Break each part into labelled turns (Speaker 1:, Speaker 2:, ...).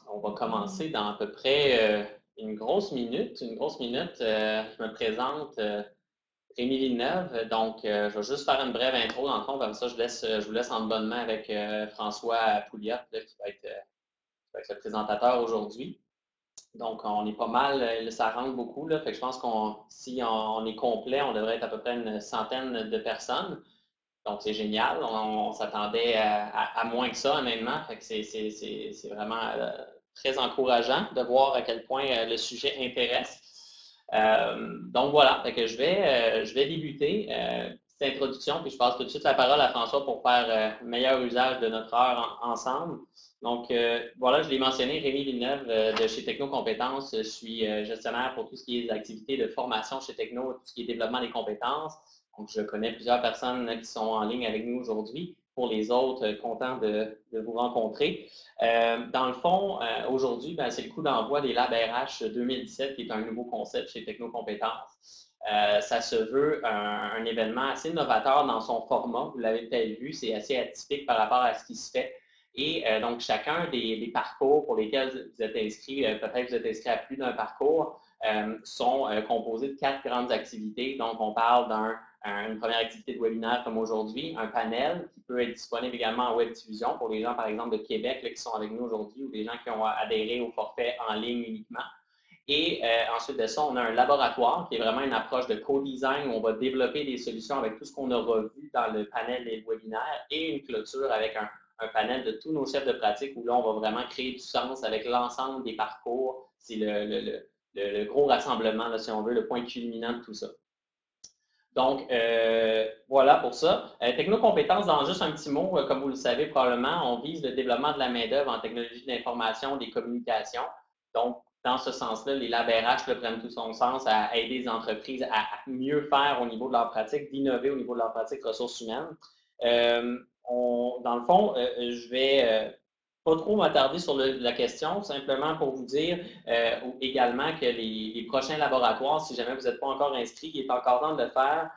Speaker 1: On va commencer dans à peu près une grosse minute. Je me présente, Rémi Villeneuve. Donc, je vais juste faire une brève intro dans le fond, comme ça je vous laisse en bonne main avec François Pouliot, là, qui va être le présentateur aujourd'hui. Donc, on est pas mal, ça rentre beaucoup, là, fait que je pense si on est complet, on devrait être à peu près une centaine de personnes. Donc, c'est génial. On s'attendait à moins que ça, honnêtement. Fait que c'est vraiment très encourageant de voir à quel point le sujet intéresse. Donc, voilà. Fait que je vais débuter cette introduction, puis je passe tout de suite la parole à François pour faire meilleur usage de notre heure ensemble. Donc, voilà, je l'ai mentionné, Rémi Villeneuve de chez Techno Compétences. Je suis gestionnaire pour tout ce qui est activités de formation chez Techno, tout ce qui est développement des compétences. Donc, je connais plusieurs personnes qui sont en ligne avec nous aujourd'hui. Pour les autres, content de vous rencontrer. Dans le fond, aujourd'hui, c'est le coup d'envoi des Labs RH 2017, qui est un nouveau concept chez Techno Compétences. Ça se veut un événement assez novateur dans son format. Vous l'avez peut-être vu, c'est assez atypique par rapport à ce qui se fait. Et donc, chacun des parcours pour lesquels vous êtes inscrit, peut-être que vous êtes inscrit à plus d'un parcours, sont composés de 4 grandes activités. Donc, on parle une première activité de webinaire comme aujourd'hui, un panel qui peut être disponible également en web diffusion pour les gens, par exemple, de Québec là, qui sont avec nous aujourd'hui ou des gens qui ont adhéré au forfait en ligne uniquement. Et ensuite de ça, on a un laboratoire qui est vraiment une approche de co-design où on va développer des solutions avec tout ce qu'on aura vu dans le panel des webinaires et une clôture avec un panel de tous nos chefs de pratique où là, on va vraiment créer du sens avec l'ensemble des parcours. C'est le gros rassemblement, là, si on veut, le point culminant de tout ça. Donc, voilà pour ça. Technocompétences, dans juste un petit mot, comme vous le savez probablement, on vise le développement de la main-d'œuvre en technologie de l'information, des communications. Donc, dans ce sens-là, les Labs RH prennent tout son sens à aider les entreprises à mieux faire au niveau de leur pratique, d'innover au niveau de leur pratique ressources humaines. Dans le fond, je vais pas trop m'attarder sur la question, simplement pour vous dire également que les prochains laboratoires, si jamais vous n'êtes pas encore inscrit, il est encore temps de le faire.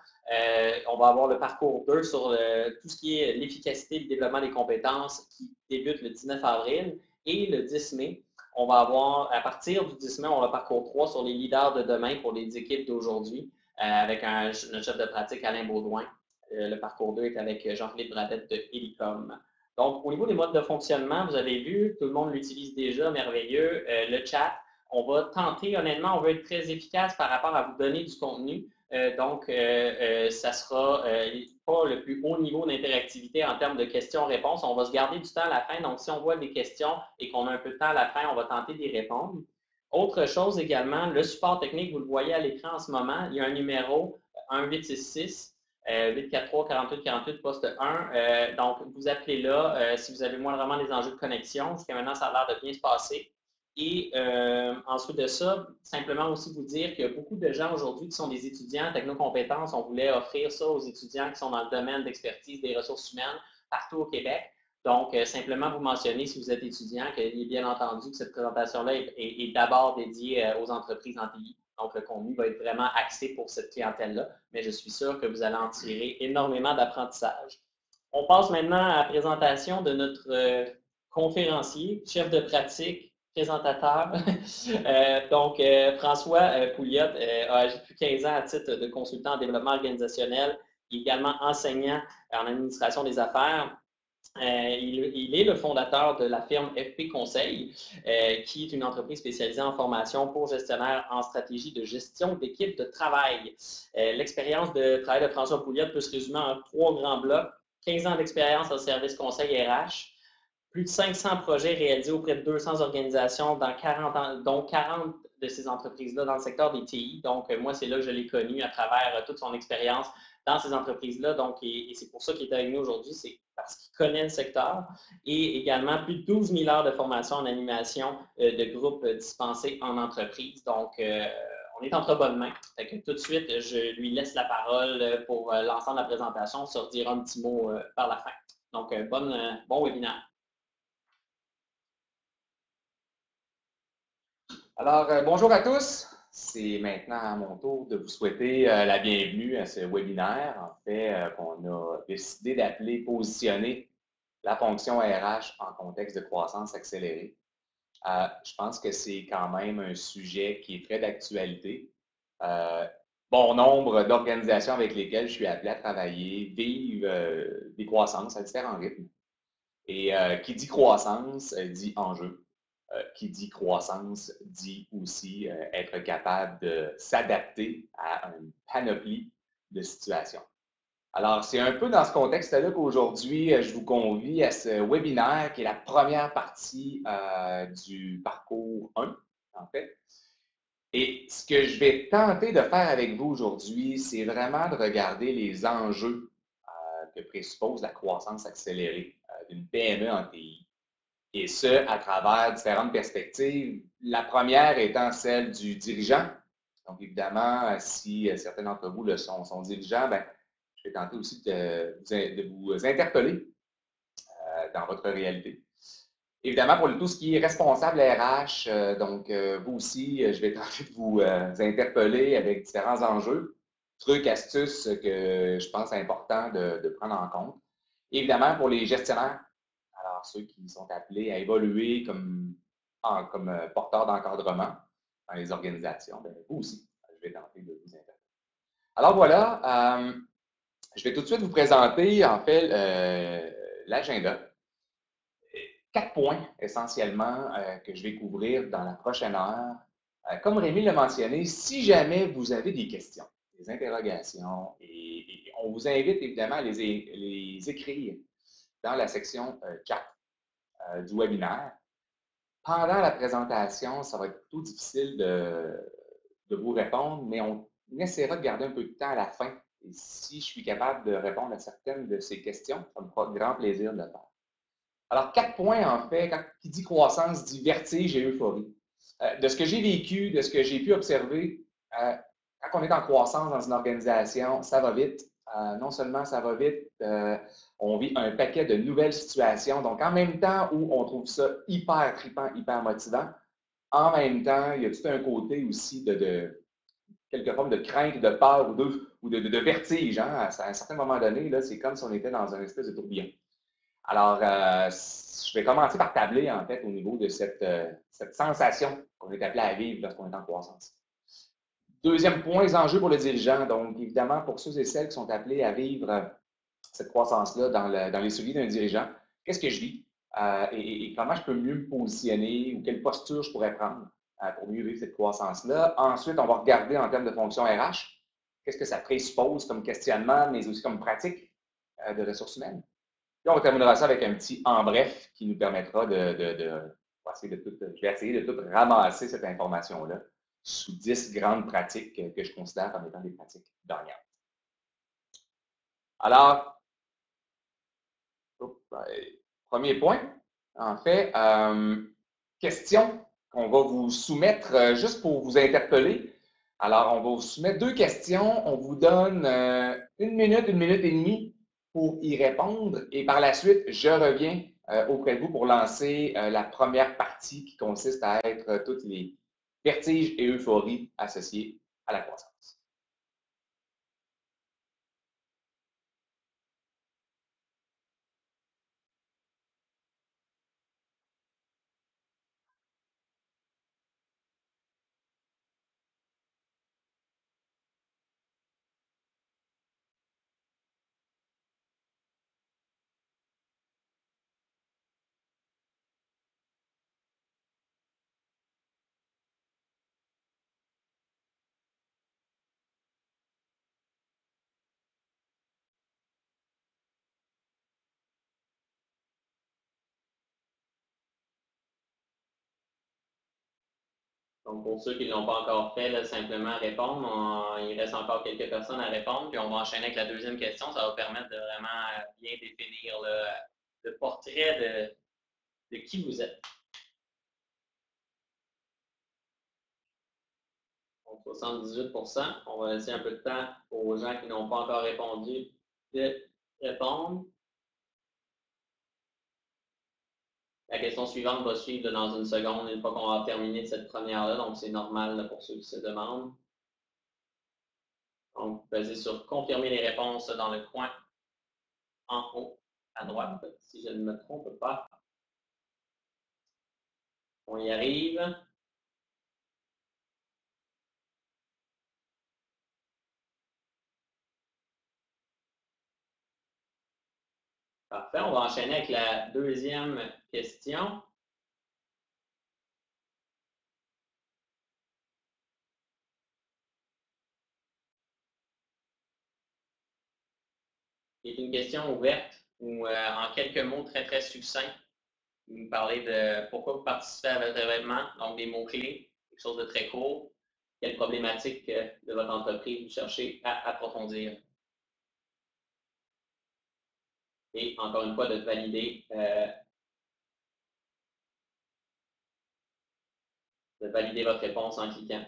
Speaker 1: On va avoir le parcours 2 sur tout ce qui est l'efficacité et le développement des compétences qui débute le 19 avril et le 10 mai. On va avoir, à partir du 10 mai, on a le parcours 3 sur les leaders de demain pour les équipes d'aujourd'hui avec notre chef de pratique Alain Baudouin. Le parcours 2 est avec Jean-Philippe Bradette de Helicom. Donc, au niveau des modes de fonctionnement, vous avez vu, tout le monde l'utilise déjà, merveilleux. Le chat, on va tenter, honnêtement, on veut être très efficace par rapport à vous donner du contenu. Donc, ça sera pas le plus haut niveau d'interactivité en termes de questions-réponses. On va se garder du temps à la fin. Donc, si on voit des questions et qu'on a un peu de temps à la fin, on va tenter d'y répondre. Autre chose également, le support technique, vous le voyez à l'écran en ce moment, il y a un numéro 1866. 843-48-48, poste 1. Donc, vous appelez là si vous avez moindrement des enjeux de connexion. Jusqu'à maintenant, ça a l'air de bien se passer. Et ensuite de ça, simplement aussi vous dire qu'il y a beaucoup de gens aujourd'hui qui sont des étudiants technocompétences. On voulait offrir ça aux étudiants qui sont dans le domaine d'expertise des ressources humaines partout au Québec. Donc, simplement vous mentionner, si vous êtes étudiant, qu'il est bien entendu que cette présentation-là est d'abord dédiée aux entreprises en TI. Donc, le contenu va être vraiment axé pour cette clientèle-là, mais je suis sûr que vous allez en tirer énormément d'apprentissage. On passe maintenant à la présentation de notre conférencier, chef de pratique, présentateur. Donc, François Pouliot a agi depuis 15 ans à titre de consultant en développement organisationnel, également enseignant en administration des affaires. Il est le fondateur de la firme FP Conseil, qui est une entreprise spécialisée en formation pour gestionnaires en stratégie de gestion d'équipe de travail. L'expérience de travail de François Pouliot peut se résumer en 3 grands blocs. 15 ans d'expérience en service conseil RH, plus de 500 projets réalisés auprès de 200 organisations dans 40, dont 40 de ces entreprises-là dans le secteur des TI. Donc, moi, c'est là que je l'ai connu à travers toute son expérience dans ces entreprises-là. Donc, et c'est pour ça qu'il est avec nous aujourd'hui, c'est parce qu'il connaît le secteur. Et également, plus de 12 000 heures de formation en animation de groupes dispensés en entreprise. Donc, on est entre bonnes mains. Fait que tout de suite, je lui laisse la parole pour l'ensemble de la présentation, se redire un petit mot par la fin. Donc, bon webinaire.
Speaker 2: Alors, bonjour à tous. C'est maintenant à mon tour de vous souhaiter la bienvenue à ce webinaire, en fait, qu'on a décidé d'appeler « Positionner la fonction RH en contexte de croissance accélérée ». Je pense que c'est quand même un sujet qui est très d'actualité. Bon nombre d'organisations avec lesquelles je suis appelé à travailler vivent des croissances à différents rythmes. Et qui dit croissance dit enjeu. Qui dit croissance dit aussi être capable de s'adapter à une panoplie de situations. Alors, c'est un peu dans ce contexte-là qu'aujourd'hui, je vous convie à ce webinaire qui est la première partie du parcours 1, en fait. Et ce que je vais tenter de faire avec vous aujourd'hui, c'est vraiment de regarder les enjeux que présuppose la croissance accélérée d'une PME en TI. Et ce, à travers différentes perspectives. La première étant celle du dirigeant. Donc, évidemment, si certains d'entre vous le sont dirigeants, ben, je vais tenter aussi de vous interpeller dans votre réalité. Évidemment, pour tout ce qui est responsable RH, donc vous aussi, je vais tenter de vous interpeller avec différents enjeux, trucs, astuces que je pense important de prendre en compte. Évidemment, pour les gestionnaires, alors ceux qui sont appelés à évoluer comme porteurs d'encadrement dans les organisations, bien, vous aussi, je vais tenter de vous interpeller. Alors voilà, je vais tout de suite vous présenter en fait l'agenda. 4 points essentiellement que je vais couvrir dans la prochaine heure. Comme Rémi l'a mentionné, si jamais vous avez des questions, des interrogations, et on vous invite évidemment à les écrire dans la section chat du webinaire. Pendant la présentation, ça va être plutôt difficile de vous répondre, mais on essaiera de garder un peu de temps à la fin. Et si je suis capable de répondre à certaines de ces questions, ça me fera grand plaisir de le faire. Alors, 4 points, en fait, quand qui dit croissance, dit vertige et euphorie. De ce que j'ai vécu, de ce que j'ai pu observer, quand on est en croissance dans une organisation, ça va vite. Non seulement ça va vite, on vit un paquet de nouvelles situations. Donc, en même temps où on trouve ça hyper trippant, hyper motivant, en même temps, il y a tout un côté aussi de quelque forme de crainte, de peur ou de vertige. Hein? À un certain moment donné, c'est comme si on était dans un espèce de tourbillon. Alors, je vais commencer par tabler, en fait, au niveau de cette sensation qu'on est appelé à vivre lorsqu'on est en croissance. Deuxième point, les enjeux pour le dirigeant. Donc, évidemment, pour ceux et celles qui sont appelés à vivre cette croissance-là dans les souliers d'un dirigeant, qu'est-ce que je vis et comment je peux mieux me positionner ou quelle posture je pourrais prendre pour mieux vivre cette croissance-là. Ensuite, on va regarder en termes de fonction RH, qu'est-ce que ça présuppose comme questionnement, mais aussi comme pratique de ressources humaines. Puis on terminera ça avec un petit en bref qui nous permettra je vais essayer de tout ramasser cette information-là sous 10 grandes pratiques que je considère comme étant des pratiques gagnantes. Alors, premier point, en fait, question qu'on va vous soumettre juste pour vous interpeller. Alors, on va vous soumettre 2 questions. On vous donne 1 minute, 1 minute et demie pour y répondre. Et par la suite, je reviens auprès de vous pour lancer la première partie qui consiste à être toutes les vertiges et euphories associées à la croissance.
Speaker 1: Donc, pour ceux qui ne l'ont pas encore fait, là, simplement répondre. Il reste encore quelques personnes à répondre, puis on va enchaîner avec la deuxième question. Ça va permettre de vraiment bien définir le portrait de qui vous êtes. Donc, 78%. On va laisser un peu de temps aux gens qui n'ont pas encore répondu de répondre. La question suivante va suivre dans une seconde, une fois qu'on va terminer cette première-là, donc c'est normal là, pour ceux qui se demandent. Donc, basé sur confirmer les réponses dans le coin en haut à droite, si je ne me trompe pas. On y arrive. Parfait. On va enchaîner avec la deuxième question. C'est une question ouverte ou en quelques mots très, très succincts. Vous nous parlez de pourquoi vous participez à votre événement, donc des mots-clés, quelque chose de très court. Quelle problématique de votre entreprise vous cherchez à approfondir. Et encore une fois, de valider votre réponse en cliquant.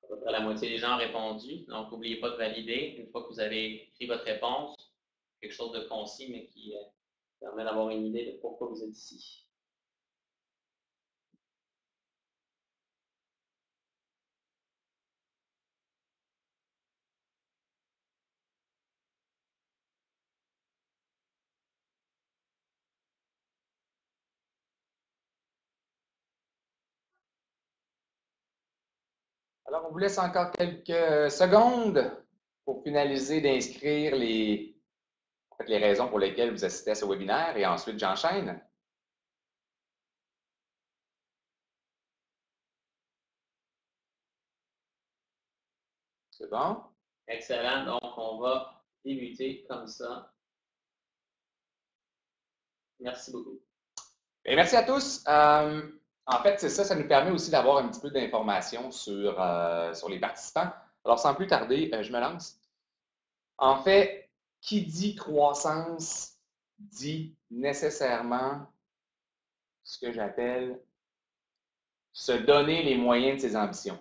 Speaker 1: À peu près la moitié des gens ont répondu. Donc, n'oubliez pas de valider une fois que vous avez écrit votre réponse. Quelque chose de concis, mais qui permet d'avoir une idée de pourquoi vous êtes ici.
Speaker 2: Alors, on vous laisse encore quelques secondes pour finaliser d'inscrire les raisons pour lesquelles vous assistez à ce webinaire et ensuite j'enchaîne. C'est bon?
Speaker 1: Excellent. Donc, on va débuter comme ça. Merci beaucoup.
Speaker 2: Et merci à tous. En fait, c'est ça, ça nous permet aussi d'avoir un petit peu d'informations sur les participants. Alors, sans plus tarder, je me lance. En fait, qui dit croissance dit nécessairement ce que j'appelle se donner les moyens de ses ambitions.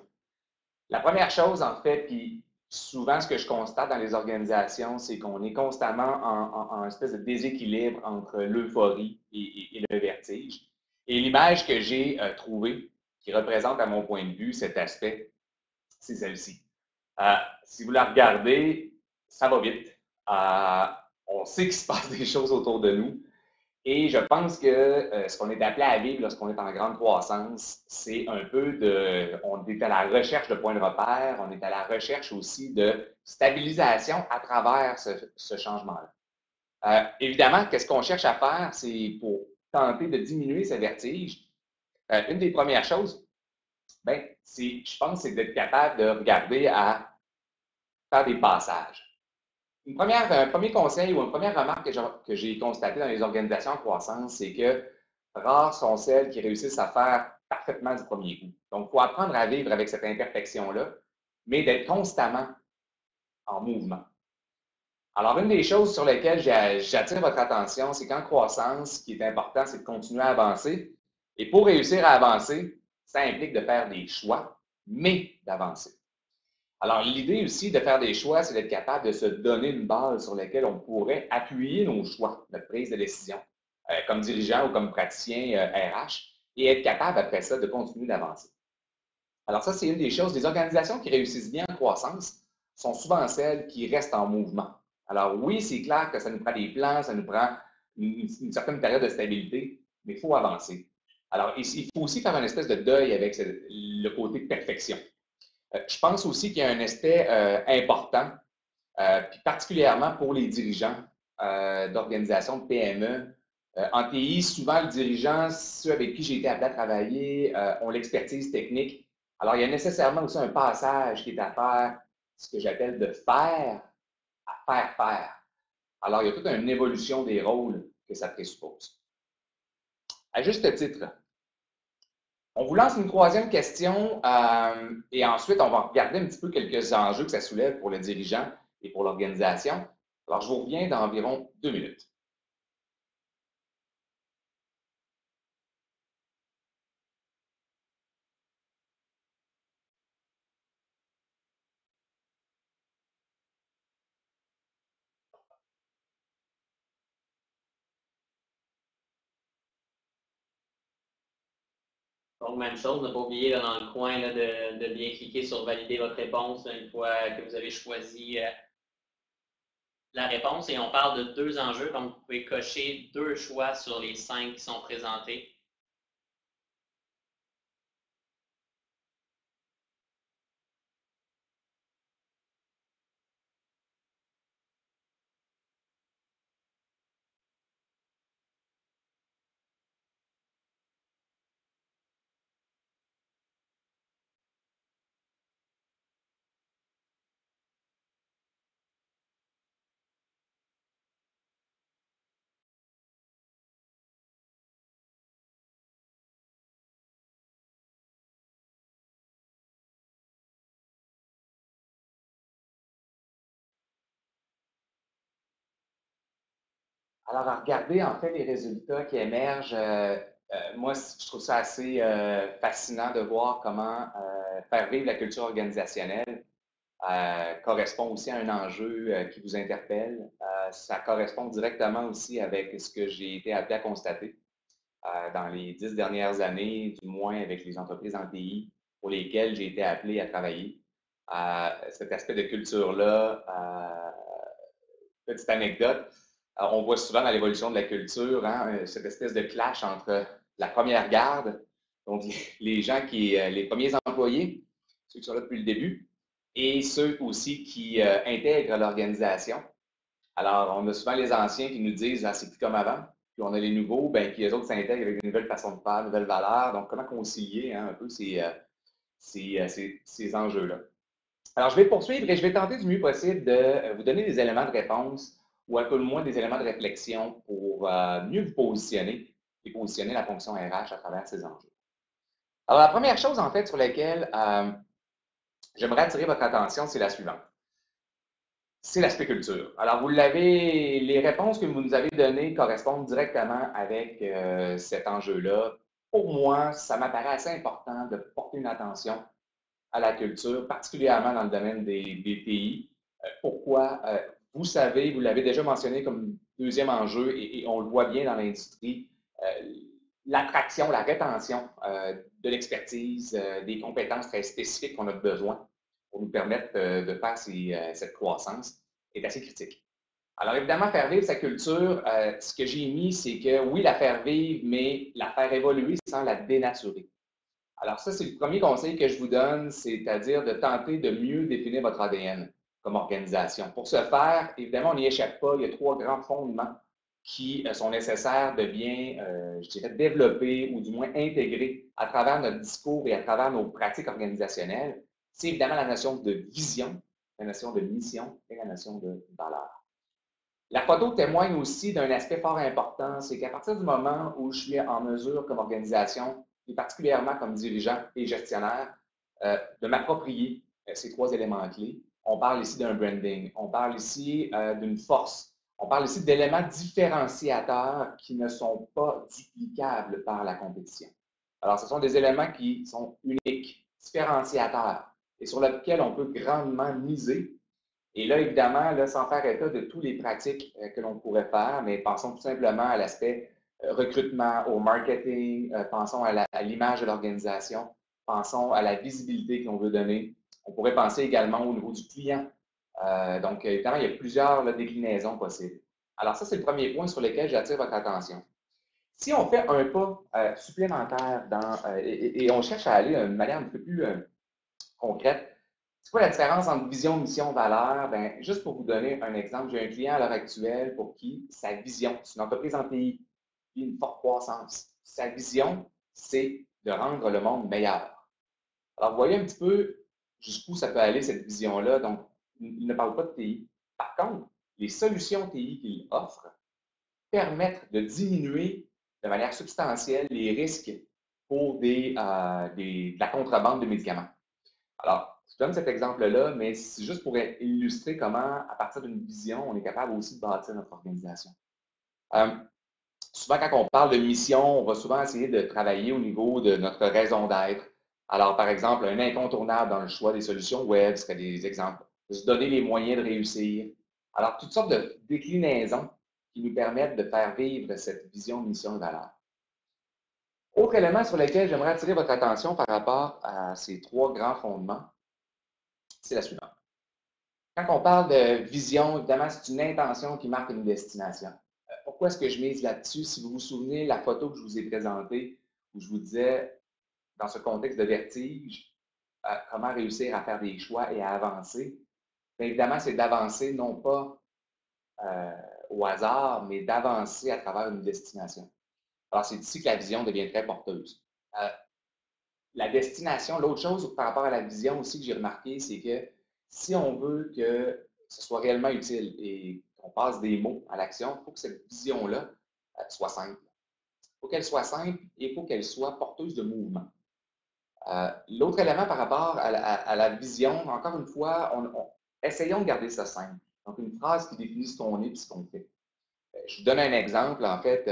Speaker 2: La première chose, en fait, puis souvent ce que je constate dans les organisations, c'est qu'on est constamment en espèce de déséquilibre entre l'euphorie et le vertige. Et l'image que j'ai trouvée, qui représente à mon point de vue cet aspect, c'est celle-ci. Si vous la regardez, ça va vite. On sait qu'il se passe des choses autour de nous. Et je pense que ce qu'on est appelé à vivre lorsqu'on est en grande croissance, c'est un peu on est à la recherche de points de repère, on est à la recherche aussi de stabilisation à travers ce changement-là. Évidemment, qu'est-ce qu'on cherche à faire, c'est pour tenter de diminuer ce vertige. Une des premières choses, je pense, c'est d'être capable de regarder à faire des passages. Un premier conseil ou une première remarque que j'ai constatée dans les organisations en croissance, c'est que rares sont celles qui réussissent à faire parfaitement du premier coup. Donc, il faut apprendre à vivre avec cette imperfection-là, mais d'être constamment en mouvement. Alors, une des choses sur lesquelles j'attire votre attention, c'est qu'en croissance, ce qui est important, c'est de continuer à avancer. Et pour réussir à avancer, ça implique de faire des choix, mais d'avancer. Alors, l'idée aussi de faire des choix, c'est d'être capable de se donner une base sur laquelle on pourrait appuyer nos choix, notre prise de décision, comme dirigeant ou comme praticien RH, et être capable après ça de continuer d'avancer. Alors, ça, c'est une des choses. Les organisations qui réussissent bien en croissance sont souvent celles qui restent en mouvement. Alors, oui, c'est clair que ça nous prend des plans, ça nous prend une certaine période de stabilité, mais il faut avancer. Alors, il faut aussi faire une espèce de deuil avec le côté de perfection. Je pense aussi qu'il y a un aspect important, puis particulièrement pour les dirigeants d'organisations de PME. En TI, souvent, le dirigeant, ceux avec qui j'ai été appelé à travailler, ont l'expertise technique. Alors, il y a nécessairement aussi un passage qui est à faire, ce que j'appelle de faire à faire faire. Alors, il y a toute une évolution des rôles que ça présuppose. À juste titre, On vous lance une troisième question et ensuite, on va regarder un petit peu quelques enjeux que ça soulève pour le dirigeant et pour l'organisation. Alors, je vous reviens dans environ 2 minutes.
Speaker 1: Donc, même chose, ne pas oublier là, dans le coin là, de bien cliquer sur valider votre réponse là, une fois que vous avez choisi la réponse. Et on parle de 2 enjeux, donc vous pouvez cocher 2 choix sur les 5 qui sont présentés.
Speaker 2: Alors, à regarder en fait les résultats qui émergent, moi, je trouve ça assez fascinant de voir comment faire vivre la culture organisationnelle correspond aussi à un enjeu qui vous interpelle. Ça correspond directement aussi avec ce que j'ai été appelé à constater dans les 10 dernières années, du moins avec les entreprises en TI pour lesquelles j'ai été appelé à travailler. Cet aspect de culture-là, petite anecdote, on voit souvent dans l'évolution de la culture cette espèce de clash entre la première garde, donc les gens les premiers employés, ceux qui sont là depuis le début, et ceux aussi qui intègrent l'organisation. Alors, on a souvent les anciens qui nous disent c'est plus comme avant, puis on a les nouveaux qui les autres s'intègrent avec une nouvelle façon de faire, de nouvelles valeurs. Donc, comment concilier un peu ces enjeux-là? Alors, je vais poursuivre et je vais tenter du mieux possible de vous donner des éléments de réponse ou un peu moins des éléments de réflexion pour mieux vous positionner et positionner la fonction RH à travers ces enjeux. Alors, la première chose, en fait, sur laquelle j'aimerais attirer votre attention, c'est la suivante. C'est l'aspect culture. Alors, vous l'avez, les réponses que vous nous avez données correspondent directement avec cet enjeu-là. Pour moi, ça m'apparaît assez important de porter une attention à la culture, particulièrement dans le domaine des pays. Pourquoi? Vous savez, vous l'avez déjà mentionné comme deuxième enjeu et on le voit bien dans l'industrie, l'attraction, la rétention de l'expertise, des compétences très spécifiques qu'on a besoin pour nous permettre de faire cette croissance est assez critique. Alors évidemment, faire vivre sa culture, ce que j'ai mis, c'est que oui, la faire vivre, mais la faire évoluer sans la dénaturer. Alors ça, c'est le premier conseil que je vous donne, c'est-à-dire de tenter de mieux définir votre ADN comme organisation. Pour ce faire, évidemment, on n'y échappe pas. Il y a 3 grands fondements qui sont nécessaires de bien, je dirais, développer ou du moins intégrer à travers notre discours et à travers nos pratiques organisationnelles. C'est évidemment la notion de vision, la notion de mission et la notion de valeur. La photo témoigne aussi d'un aspect fort important, c'est qu'à partir du moment où je suis en mesure comme organisation, et particulièrement comme dirigeant et gestionnaire, de m'approprier ces 3 éléments clés, on parle ici d'un branding, on parle ici d'une force, on parle ici d'éléments différenciateurs qui ne sont pas duplicables par la compétition. Alors, ce sont des éléments qui sont uniques, différenciateurs, et sur lesquels on peut grandement miser. Et là, évidemment, là, sans faire état de toutes les pratiques que l'on pourrait faire, mais pensons tout simplement à l'aspect recrutement, au marketing, pensons à l'image de l'organisation, pensons à la visibilité que l'on veut donner. On pourrait penser également au niveau du client. Donc, évidemment, il y a plusieurs déclinaisons possibles. Alors, ça, c'est le premier point sur lequel j'attire votre attention. Si on fait un pas supplémentaire et on cherche à aller d'une manière un peu plus concrète, c'est quoi la différence entre vision, mission, valeur? Bien, juste pour vous donner un exemple, j'ai un client à l'heure actuelle pour qui sa vision, c'est une entreprise en TI, qui a une forte croissance. Sa vision, c'est de rendre le monde meilleur. Alors, vous voyez un petit peu jusqu'où ça peut aller, cette vision-là. Donc, il ne parle pas de TI. Par contre, les solutions TI qu'il offre permettent de diminuer de manière substantielle les risques pour de la contrebande de médicaments. Alors, je donne cet exemple-là, mais c'est juste pour illustrer comment, à partir d'une vision, on est capable aussi de bâtir notre organisation. Souvent, quand on parle de mission, on va souvent essayer de travailler au niveau de notre raison d'être. Alors, par exemple, un incontournable dans le choix des solutions web serait des exemples. Se donner les moyens de réussir. Alors, toutes sortes de déclinaisons qui nous permettent de faire vivre cette vision, mission et valeur. Autre élément sur lequel j'aimerais attirer votre attention par rapport à ces trois grands fondements, c'est la suivante. Quand on parle de vision, évidemment, c'est une intention qui marque une destination. Pourquoi est-ce que je mise là-dessus? Si vous vous souvenez, la photo que je vous ai présentée, où je vous disais, dans ce contexte de vertige, comment réussir à faire des choix et à avancer, bien évidemment, c'est d'avancer non pas au hasard, mais d'avancer à travers une destination. Alors, c'est ici que la vision devient très porteuse. La destination, l'autre chose par rapport à la vision aussi que j'ai remarqué, c'est que si on veut que ce soit réellement utile et qu'on passe des mots à l'action, il faut que cette vision-là soit simple. Il faut qu'elle soit simple et il faut qu'elle soit porteuse de mouvement. L'autre élément par rapport à la vision, encore une fois, essayons de garder ça simple. Donc, une phrase qui définit ce qu'on est et ce qu'on fait. Je vous donne un exemple, en fait,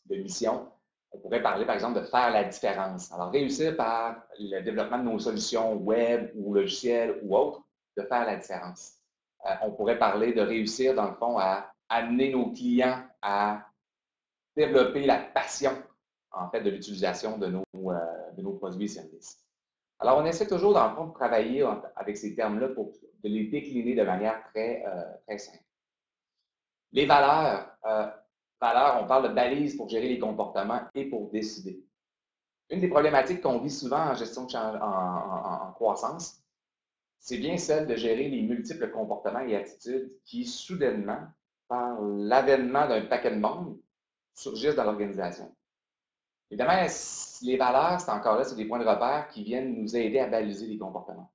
Speaker 2: de mission. On pourrait parler, par exemple, de faire la différence. Alors, réussir par le développement de nos solutions web ou logiciels ou autres, de faire la différence. On pourrait parler de réussir, dans le fond, à amener nos clients à développer la passion, en fait, de l'utilisation de nos produits et services. Alors, on essaie toujours, dans le fond, de travailler avec ces termes-là pour de les décliner de manière très simple. Les valeurs, on parle de balises pour gérer les comportements et pour décider. Une des problématiques qu'on vit souvent en gestion de en croissance, c'est bien celle de gérer les multiples comportements et attitudes qui, soudainement, par l'avènement d'un paquet de monde, surgissent dans l'organisation. Évidemment, les valeurs, c'est encore là, c'est des points de repère qui viennent nous aider à baliser les comportements.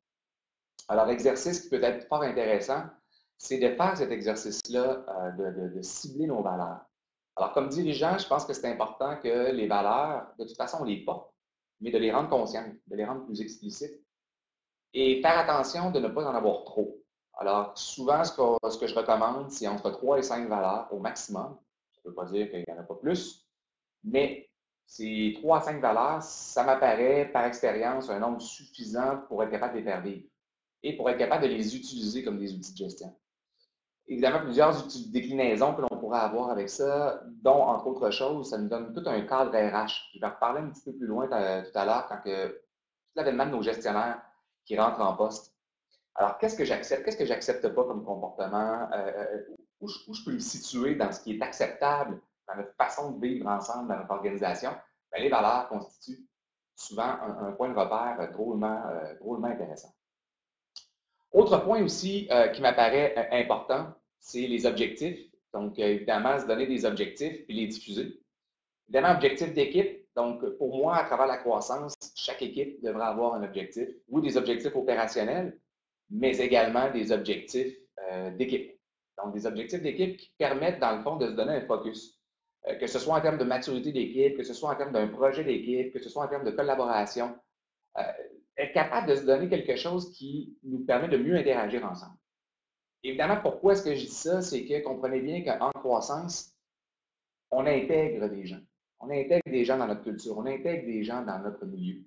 Speaker 2: Alors, l'exercice qui peut être fort intéressant, c'est de faire cet exercice-là, de cibler nos valeurs. Alors, comme dirigeant, je pense que c'est important que les valeurs, de toute façon, on les porte, mais de les rendre conscientes, de les rendre plus explicites et faire attention de ne pas en avoir trop. Alors, souvent, ce que je recommande, c'est entre 3 et 5 valeurs au maximum. Ça ne veut pas dire qu'il n'y en a pas plus, mais ces 3 à 5 valeurs, ça m'apparaît par expérience un nombre suffisant pour être capable de les faire vivre et pour être capable de les utiliser comme des outils de gestion. Évidemment, plusieurs déclinaisons que l'on pourrait avoir avec ça, dont, entre autres choses, ça nous donne tout un cadre RH. Je vais en reparler un petit peu plus loin tout à l'heure quand tout l'avènement de nos gestionnaires qui rentrent en poste. Alors, qu'est-ce que j'accepte? Qu'est-ce que j'accepte pas comme comportement? Où je peux me situer dans ce qui est acceptable dans notre façon de vivre ensemble dans notre organisation? Bien, les valeurs constituent souvent un point de repère drôlement intéressant. Autre point aussi qui m'apparaît important, c'est les objectifs. Donc, évidemment, se donner des objectifs et les diffuser. Évidemment, objectif d'équipe. Donc, pour moi, à travers la croissance, chaque équipe devrait avoir un objectif. Oui, des objectifs opérationnels, mais également des objectifs d'équipe. Donc, des objectifs d'équipe qui permettent, dans le fond, de se donner un focus. Que ce soit en termes de maturité d'équipe, que ce soit en termes d'un projet d'équipe, que ce soit en termes de collaboration. Être capable de se donner quelque chose qui nous permet de mieux interagir ensemble. Évidemment, pourquoi est-ce que je dis ça? C'est que comprenez bien qu'en croissance, on intègre des gens. On intègre des gens dans notre culture, on intègre des gens dans notre milieu.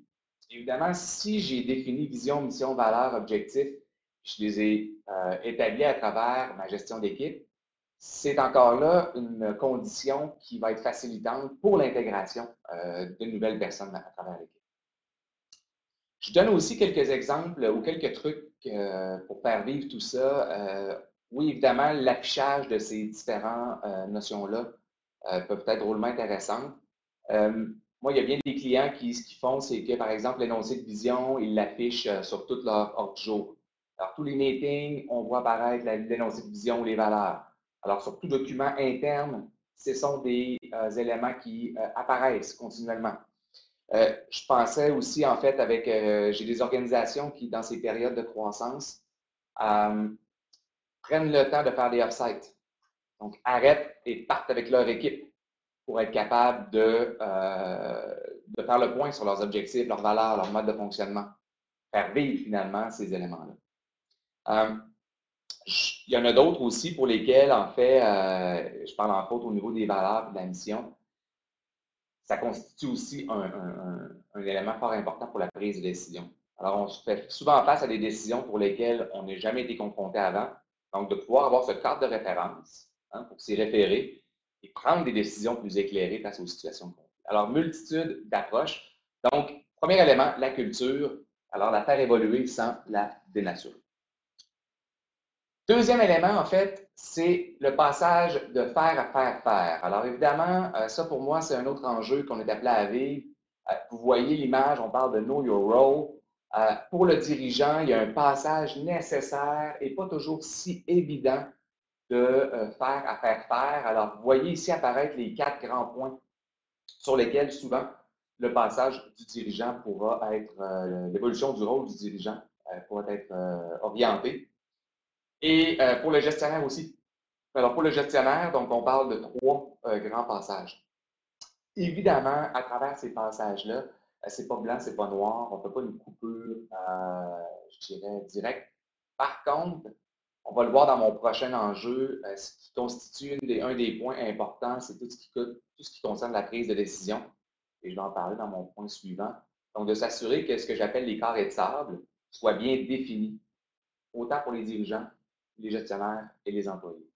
Speaker 2: Évidemment, si j'ai défini vision, mission, valeur, objectif, je les ai établis à travers ma gestion d'équipe, c'est encore là une condition qui va être facilitante pour l'intégration de nouvelles personnes à travers l'équipe. Je donne aussi quelques exemples ou quelques trucs pour faire vivre tout ça. Oui, évidemment, l'affichage de ces différentes notions-là peuvent être drôlement intéressantes. Moi, il y a bien des clients qui, ce qu'ils font, c'est que, par exemple, l'énoncé de vision, ils l'affichent sur tout leur ordre du jour. Alors, tous les meetings, on voit apparaître l'énoncé de vision ou les valeurs. Alors, sur tout document interne, ce sont des éléments qui apparaissent continuellement. Je pensais aussi, en fait, j'ai des organisations qui, dans ces périodes de croissance, prennent le temps de faire des off-sites. Donc, arrêtent et partent avec leur équipe pour être capable de faire le point sur leurs objectifs, leurs valeurs, leur mode de fonctionnement. Faire vivre finalement ces éléments-là. Il y en a d'autres aussi pour lesquels, en fait, je parle entre autres au niveau des valeurs et de la mission, ça constitue aussi un élément fort important pour la prise de décision. Alors, on se fait souvent face à des décisions pour lesquelles on n'a jamais été confronté avant. Donc, de pouvoir avoir ce cadre de référence pour s'y référer et prendre des décisions plus éclairées face aux situations de conflit. Alors, multitude d'approches. Donc, premier élément, la culture. Alors, la faire évoluer sans la dénaturer. Deuxième élément, en fait, c'est le passage de faire à faire. Alors, évidemment, ça, pour moi, c'est un autre enjeu qu'on est appelé à vivre. Vous voyez l'image, on parle de Know Your Role. Pour le dirigeant, il y a un passage nécessaire et pas toujours si évident de faire à faire. Alors, vous voyez ici apparaître les 4 grands points sur lesquels, souvent, le passage du dirigeant pourra être, l'évolution du rôle du dirigeant pourra être orientée. Et pour le gestionnaire aussi. Alors, pour le gestionnaire, donc, on parle de 3 grands passages. Évidemment, à travers ces passages-là, c'est pas blanc, c'est pas noir, on ne fait pas une coupure, je dirais, directe. Par contre, on va le voir dans mon prochain enjeu, ce qui constitue un des points importants, c'est tout ce qui concerne la prise de décision. Et je vais en parler dans mon point suivant. Donc, de s'assurer que ce que j'appelle les carrés de sable soient bien définis, autant pour les dirigeants, les gestionnaires et les employés.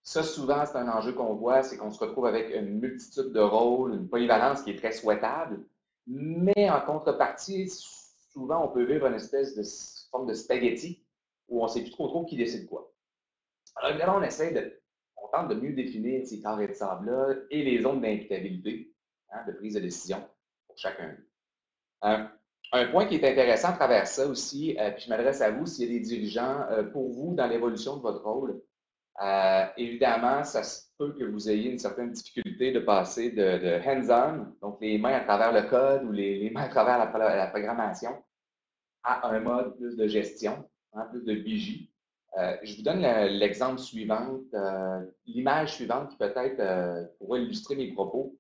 Speaker 2: Ça, souvent, c'est un enjeu qu'on voit, c'est qu'on se retrouve avec une multitude de rôles, une polyvalence qui est très souhaitable, mais en contrepartie, souvent, on peut vivre une espèce de forme de spaghetti où on ne sait plus trop qui décide quoi. Alors, évidemment, on tente de mieux définir ces carrés de sable-là et les zones d'imputabilité, de prise de décision pour chacun. Un point qui est intéressant à travers ça aussi, puis je m'adresse à vous, s'il y a des dirigeants, pour vous, dans l'évolution de votre rôle, évidemment, ça se peut que vous ayez une certaine difficulté de passer de hands-on, donc les mains à travers le code ou les mains à travers la programmation, à un mode plus de gestion, plus de vigie. Je vous donne l'exemple suivant, l'image suivante qui peut-être pourrait illustrer mes propos.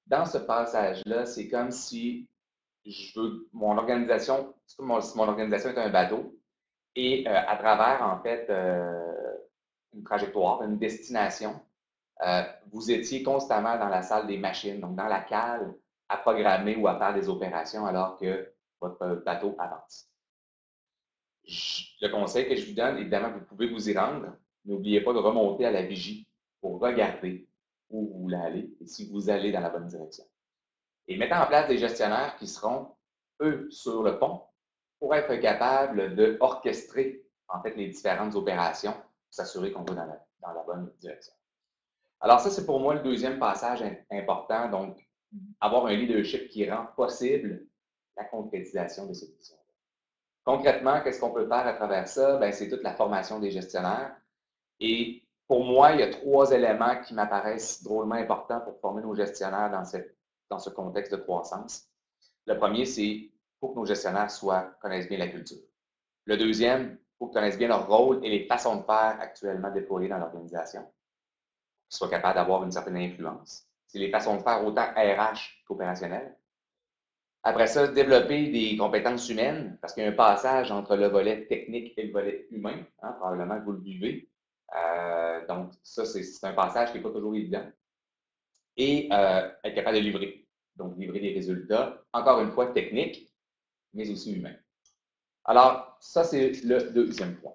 Speaker 2: Dans ce passage-là, c'est comme si mon organisation, si mon organisation est un bateau, et à travers, en fait, une trajectoire, une destination, vous étiez constamment dans la salle des machines, donc dans la cale, à programmer ou à faire des opérations alors que votre bateau avance. Le conseil que je vous donne, évidemment, vous pouvez vous y rendre. N'oubliez pas de remonter à la vigie pour regarder où vous voulez aller et si vous allez dans la bonne direction. Et mettez en place des gestionnaires qui seront, eux, sur le pont pour être capables d'orchestrer, en fait, les différentes opérations pour s'assurer qu'on va dans la bonne direction. Alors ça, c'est pour moi le deuxième passage important, donc avoir un leadership qui rend possible la concrétisation de cette vision. Concrètement, qu'est-ce qu'on peut faire à travers ça? Bien, c'est toute la formation des gestionnaires. Et pour moi, il y a 3 éléments qui m'apparaissent drôlement importants pour former nos gestionnaires dans ce contexte de croissance. Le premier, c'est qu'il faut que nos gestionnaires connaissent bien la culture. Le deuxième, il faut qu'ils connaissent bien leur rôle et les façons de faire actuellement déployées dans l'organisation. Qu'ils soient capables d'avoir une certaine influence. C'est les façons de faire autant RH qu'opérationnelles. Après ça, développer des compétences humaines, parce qu'il y a un passage entre le volet technique et le volet humain, probablement que vous le vivez. Donc, ça, c'est un passage qui n'est pas toujours évident. Et être capable de livrer. Donc, livrer des résultats, encore une fois, techniques, mais aussi humains. Alors, ça, c'est le deuxième point.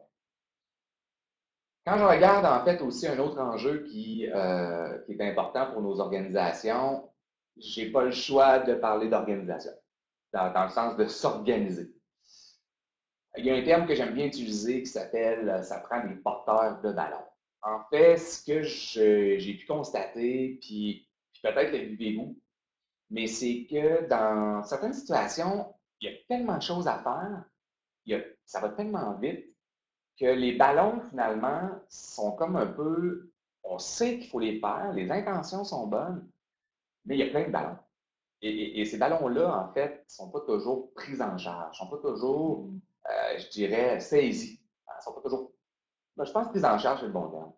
Speaker 2: Quand je regarde, en fait, aussi un autre enjeu qui est important pour nos organisations, je n'ai pas le choix de parler d'organisation, dans le sens de s'organiser. Il y a un terme que j'aime bien utiliser qui s'appelle « ça prend des porteurs de ballon ». En fait, ce que j'ai pu constater, puis peut-être le vivez-vous, mais c'est que dans certaines situations, il y a tellement de choses à faire, ça va tellement vite que les ballons, finalement, sont comme un peu, on sait qu'il faut les faire, les intentions sont bonnes, mais il y a plein de ballons. Et ces ballons-là, en fait, ne sont pas toujours pris en charge, ne sont pas toujours, je dirais, saisis. Ils ne sont pas toujours, je pense que pris en charge, c'est le bon terme.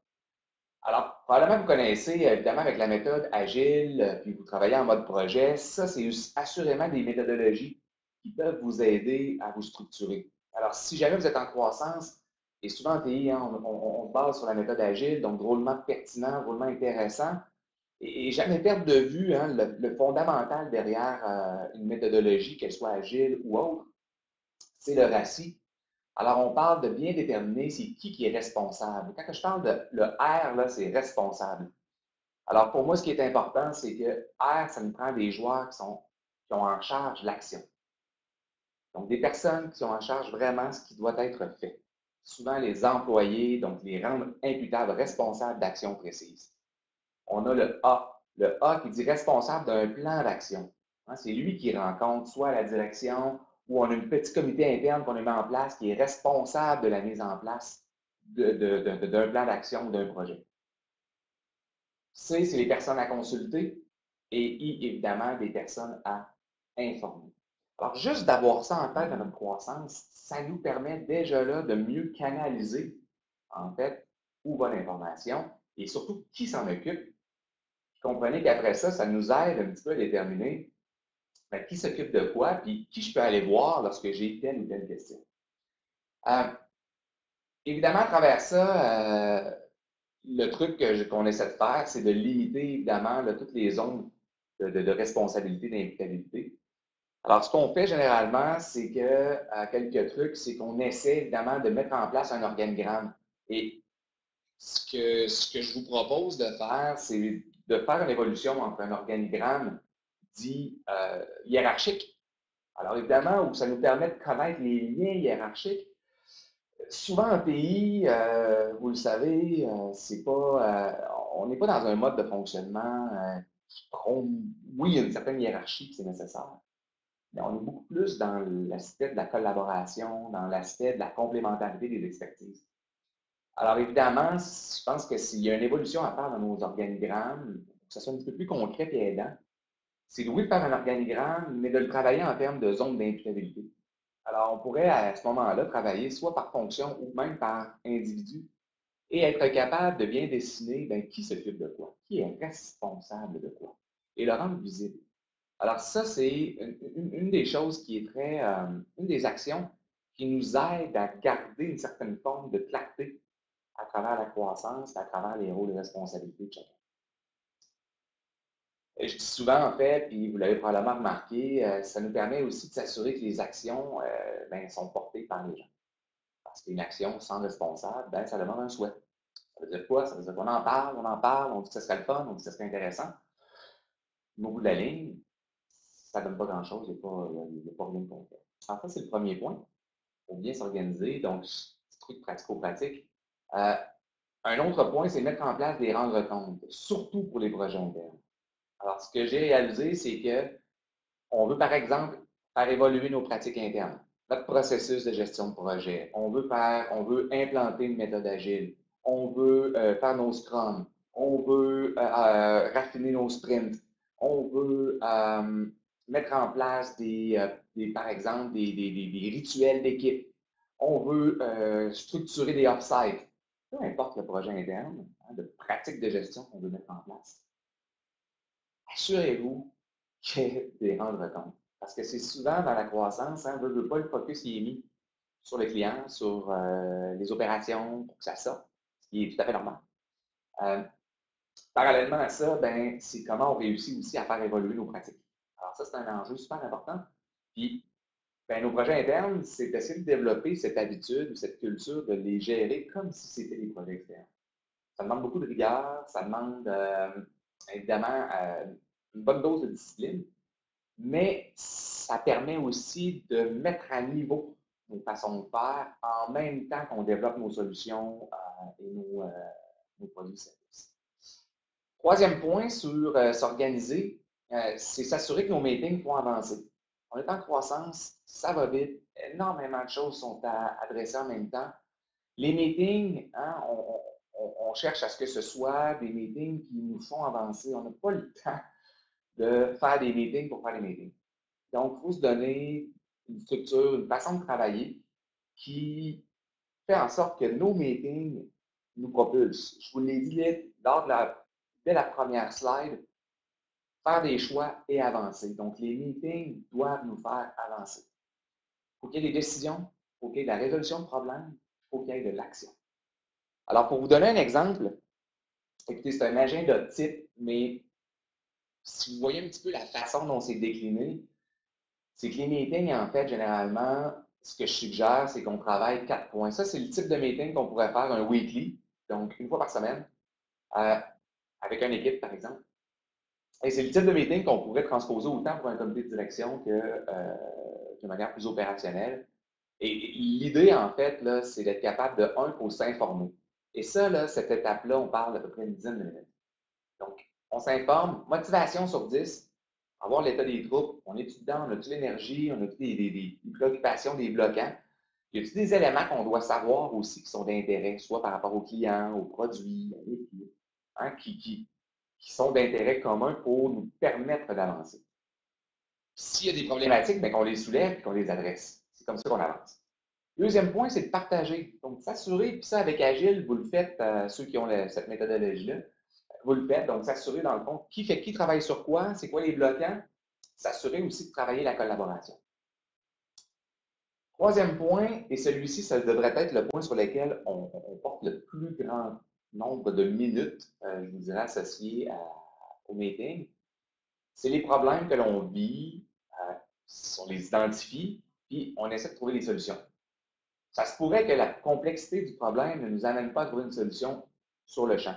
Speaker 2: Alors, probablement vous connaissez, évidemment, avec la méthode agile, puis vous travaillez en mode projet. Ça, c'est assurément des méthodologies qui peuvent vous aider à vous structurer. Alors, si jamais vous êtes en croissance, et souvent en TI, hein, on se base sur la méthode agile, donc drôlement pertinent, drôlement intéressant, et jamais perdre de vue hein, le fondamental derrière une méthodologie, qu'elle soit agile ou autre, c'est le RACI. Alors, on parle de bien déterminer c'est qui est responsable. Quand je parle de le R, là, c'est responsable. Alors, pour moi, ce qui est important, c'est que R, ça nous prend des joueurs qui ont en charge l'action. Donc, des personnes qui ont en charge vraiment ce qui doit être fait. Souvent, les employés, donc les rendre imputables, responsables d'actions précises. On a le A. Le A qui dit responsable d'un plan d'action. Hein, c'est lui qui rencontre soit la direction ou on a un petit comité interne qu'on a mis en place qui est responsable de la mise en place d'un plan d'action ou d'un projet. C, c'est les personnes à consulter. Et I, évidemment, des personnes à informer. Alors, juste d'avoir ça en tête dans notre croissance, ça nous permet déjà là de mieux canaliser, en fait, où va l'information et surtout qui s'en occupe. Comprenez qu'après ça, ça nous aide un petit peu à déterminer ben, qui s'occupe de quoi, puis qui je peux aller voir lorsque j'ai telle ou telle question. Euh, évidemment, à travers ça, le truc qu'on essaie de faire, c'est de limiter évidemment là, toutes les zones de responsabilité, d'imputabilité. Alors, ce qu'on fait généralement, c'est que, quelques trucs, c'est qu'on essaie évidemment de mettre en place un organigramme. Et ce que je vous propose de faire, c'est de faire une évolution entre un organigramme dit hiérarchique. Alors, évidemment, où ça nous permet de connaître les liens hiérarchiques. Souvent en pays, vous le savez, c'est pas, on n'est pas dans un mode de fonctionnement qui prône, oui, il y a une certaine hiérarchie qui c'est nécessaire, mais on est beaucoup plus dans l'aspect de la collaboration, dans l'aspect de la complémentarité des expertises. Alors évidemment, je pense que s'il y a une évolution à faire dans nos organigrammes, pour que ça soit un petit peu plus concret et aidant, c'est oui de faire un organigramme, mais de le travailler en termes de zone d'imputabilité. Alors, on pourrait à ce moment-là travailler soit par fonction ou même par individu et être capable de bien dessiner ben, qui s'occupe de quoi, qui est responsable de quoi, et le rendre visible. Alors, ça, c'est une des choses qui est une des actions qui nous aide à garder une certaine forme de clarté à travers la croissance, à travers les rôles et responsabilités de chacun. Et je dis souvent, en fait, puis vous l'avez probablement remarqué, ça nous permet aussi de s'assurer que les actions ben, sont portées par les gens. Parce qu'une action sans responsable, ben, ça demande un souhait. Ça veut dire quoi? Ça veut dire qu'on en parle, on dit que ce serait le fun, on dit que ce serait intéressant. Mais au bout de la ligne, ça ne donne pas grand-chose, il n'y a pas rien de concret. En fait, c'est le premier point. Il faut bien s'organiser. Donc, petit truc pratico-pratique. Euh, un autre point, c'est mettre en place des rendre compte, surtout pour les projets internes. Alors, ce que j'ai réalisé, c'est que on veut, par exemple, faire évoluer nos pratiques internes, notre processus de gestion de projet. On veut implanter une méthode agile. On veut faire nos scrums. On veut raffiner nos sprints. On veut mettre en place par exemple, des rituels d'équipe. On veut structurer des off-sites. Peu importe le projet interne, hein, de pratiques de gestion qu'on veut mettre en place. Assurez-vous qu'il y ait des rendre compte. Parce que c'est souvent dans la croissance, hein, veut pas, le focus est mis sur le client, sur les opérations pour que ça sorte, ce qui est tout à fait normal. Euh, Parallèlement à ça, ben, c'est comment on réussit aussi à faire évoluer nos pratiques. Alors ça, c'est un enjeu super important. Puis, ben, nos projets internes, c'est d'essayer de développer cette habitude ou cette culture de les gérer comme si c'était des projets externes. Ça demande beaucoup de rigueur, ça demande évidemment une bonne dose de discipline, mais ça permet aussi de mettre à niveau nos façons de faire en même temps qu'on développe nos solutions et nos produits et services. Troisième point sur s'organiser, c'est s'assurer que nos meetings vont avancer. On est en croissance, ça va vite, énormément de choses sont adressées en même temps. Les meetings, hein, on cherche à ce que ce soit des meetings qui nous font avancer. On n'a pas le temps de faire des meetings pour faire des meetings. Donc, il faut se donner une structure, une façon de travailler qui fait en sorte que nos meetings nous propulse. Je vous l'ai dit dès la première slide, faire des choix et avancer. Donc, les meetings doivent nous faire avancer. Il faut qu'il y ait des décisions, il faut qu'il y ait de la résolution de problèmes, il faut qu'il y ait de l'action. Alors, pour vous donner un exemple, écoutez, c'est un agenda type, mais si vous voyez un petit peu la façon dont c'est décliné, c'est que les meetings, en fait, généralement, ce que je suggère, c'est qu'on travaille 4 points. Ça, c'est le type de meeting qu'on pourrait faire un weekly, donc une fois par semaine, avec une équipe, par exemple. Et c'est le type de meeting qu'on pourrait transposer autant pour un comité de direction que de manière plus opérationnelle. Et l'idée, en fait, là, c'est d'être capable de, un, pour s'informer. Et ça, là, cette étape-là, on parle d'à peu près une dizaine de minutes. Donc, on s'informe, motivation sur 10, avoir l'état des troupes, on est-tu dedans, on a-tu l'énergie, on a-tu des préoccupations, des bloquants. Y a-t-il des éléments qu'on doit savoir aussi qui sont d'intérêt, soit par rapport aux clients, aux produits, à l'équipe, hein, qui sont d'intérêt commun pour nous permettre d'avancer. S'il y a des problématiques, bien, qu'on les soulève et qu'on les adresse. C'est comme ça qu'on avance. Deuxième point, c'est de partager. Donc, s'assurer, puis ça, avec Agile, vous le faites, ceux qui ont cette méthodologie-là, vous le faites. Donc, s'assurer, dans le fond, qui travaille sur quoi, c'est quoi les bloquants. S'assurer aussi de travailler la collaboration. Troisième point, et celui-ci, ça devrait être le point sur lequel on porte le plus grand nombre de minutes, je vous dirais, associés au meeting, c'est les problèmes que l'on vit, on les identifie, puis on essaie de trouver des solutions. Ça se pourrait que la complexité du problème ne nous amène pas à trouver une solution sur le champ.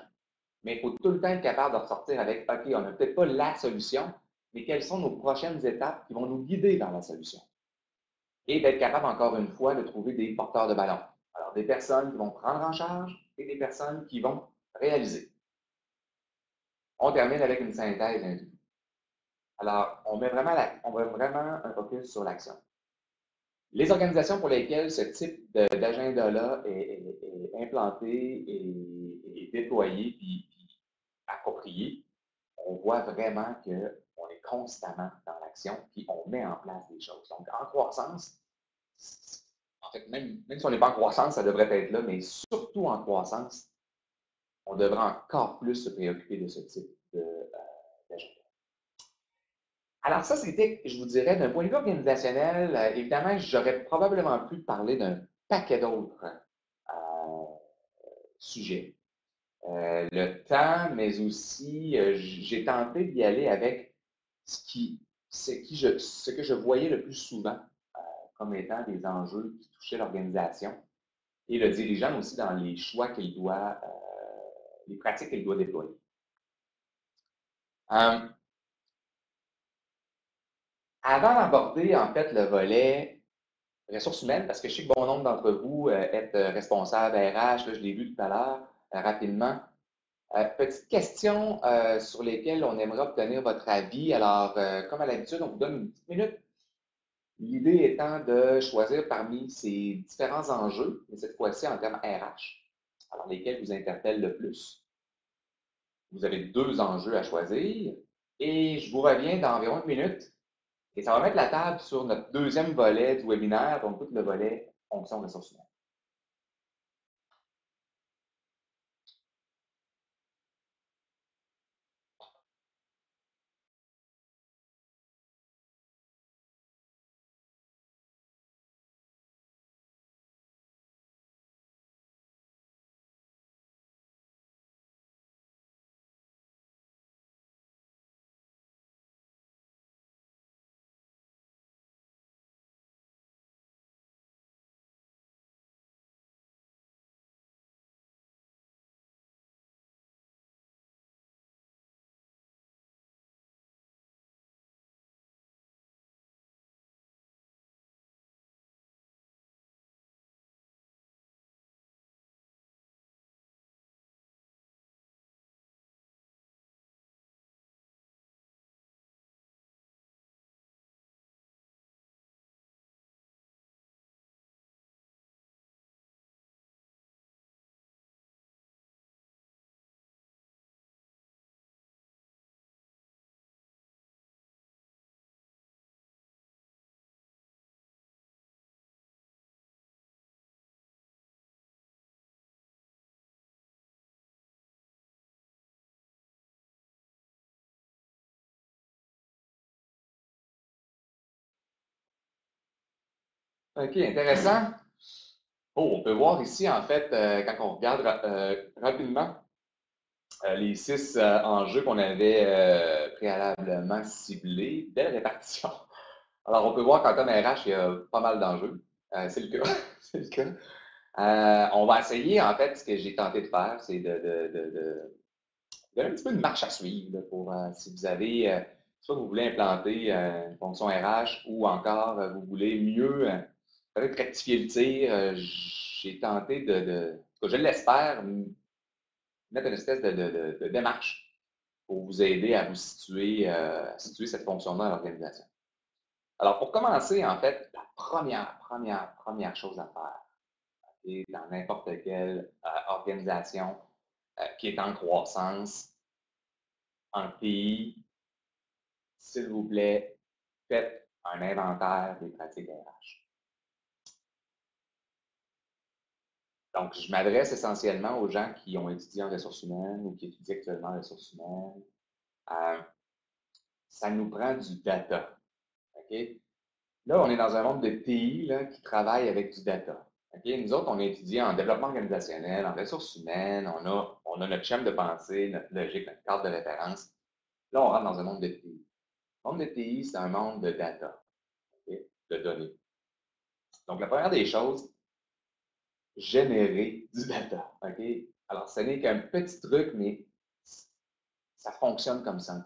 Speaker 2: Mais il faut tout le temps être capable de ressortir avec, OK, on n'a peut-être pas la solution, mais quelles sont nos prochaines étapes qui vont nous guider vers la solution? Et d'être capable, encore une fois, de trouver des porteurs de ballon. Alors, des personnes qui vont prendre en charge et des personnes qui vont réaliser. On termine avec une synthèse individuelle. Alors, on met vraiment un focus sur l'action. Les organisations pour lesquelles ce type d'agenda-là est implanté et déployé puis approprié, on voit vraiment qu'on est constamment dans l'action puis on met en place des choses. Donc, en croissance, en fait, même si on n'est pas en croissance, ça devrait être là, mais surtout en croissance, on devrait encore plus se préoccuper de ce type d'agenda. Alors ça, c'était, je vous dirais, d'un point de vue organisationnel, évidemment, j'aurais probablement pu parler d'un paquet d'autres sujets. Le temps, mais aussi, j'ai tenté d'y aller avec ce que je voyais le plus souvent comme étant des enjeux qui touchaient l'organisation et le dirigeant aussi dans les choix les pratiques qu'il doit déployer. Avant d'aborder, en fait, le volet ressources humaines, parce que je sais que bon nombre d'entre vous êtes responsables RH, là, je l'ai vu tout à l'heure, rapidement. Petite question sur lesquelles on aimerait obtenir votre avis. Alors, comme à l'habitude, on vous donne une petite minute. L'idée étant de choisir parmi ces différents enjeux, mais cette fois-ci en termes RH, alors lesquels vous interpellent le plus. Vous avez 2 enjeux à choisir et je vous reviens dans environ une minute. Et ça va mettre la table sur notre deuxième volet du webinaire, donc tout le volet fonction ressources humaines. OK, intéressant. Oh, on peut voir ici, en fait, quand on regarde rapidement les 6 enjeux qu'on avait préalablement ciblés, belle répartition. Alors, on peut voir qu'en termes RH, il y a pas mal d'enjeux. C'est le cas. C'est le cas. On va essayer, en fait, ce que j'ai tenté de faire, c'est de donner un petit peu de marche à suivre là, pour si vous avez, soit vous voulez implanter une fonction RH ou encore vous voulez mieux peut-être rectifier le tir. J'ai tenté en tout cas, je l'espère, mettre une espèce de démarche pour vous aider à vous situer, situer cette fonction-là dans l'organisation. Alors, pour commencer, en fait, la première chose à faire, ok, dans n'importe quelle organisation qui est en croissance, en pays, s'il vous plaît, faites un inventaire des pratiques RH. Donc, je m'adresse essentiellement aux gens qui ont étudié en ressources humaines ou qui étudient actuellement en ressources humaines. Euh, ça nous prend du data. OK? Là, on est dans un monde de TI là, qui travaille avec du data. OK? Nous autres, on a étudié en développement organisationnel, en ressources humaines, on a notre schéma de pensée, notre logique, notre cadre de référence. Là, on rentre dans un monde de TI. Le monde de TI, c'est un monde de data, OK? De données. Donc, la première des choses, générer du data. OK? Alors, ce n'est qu'un petit truc, mais ça fonctionne comme ça.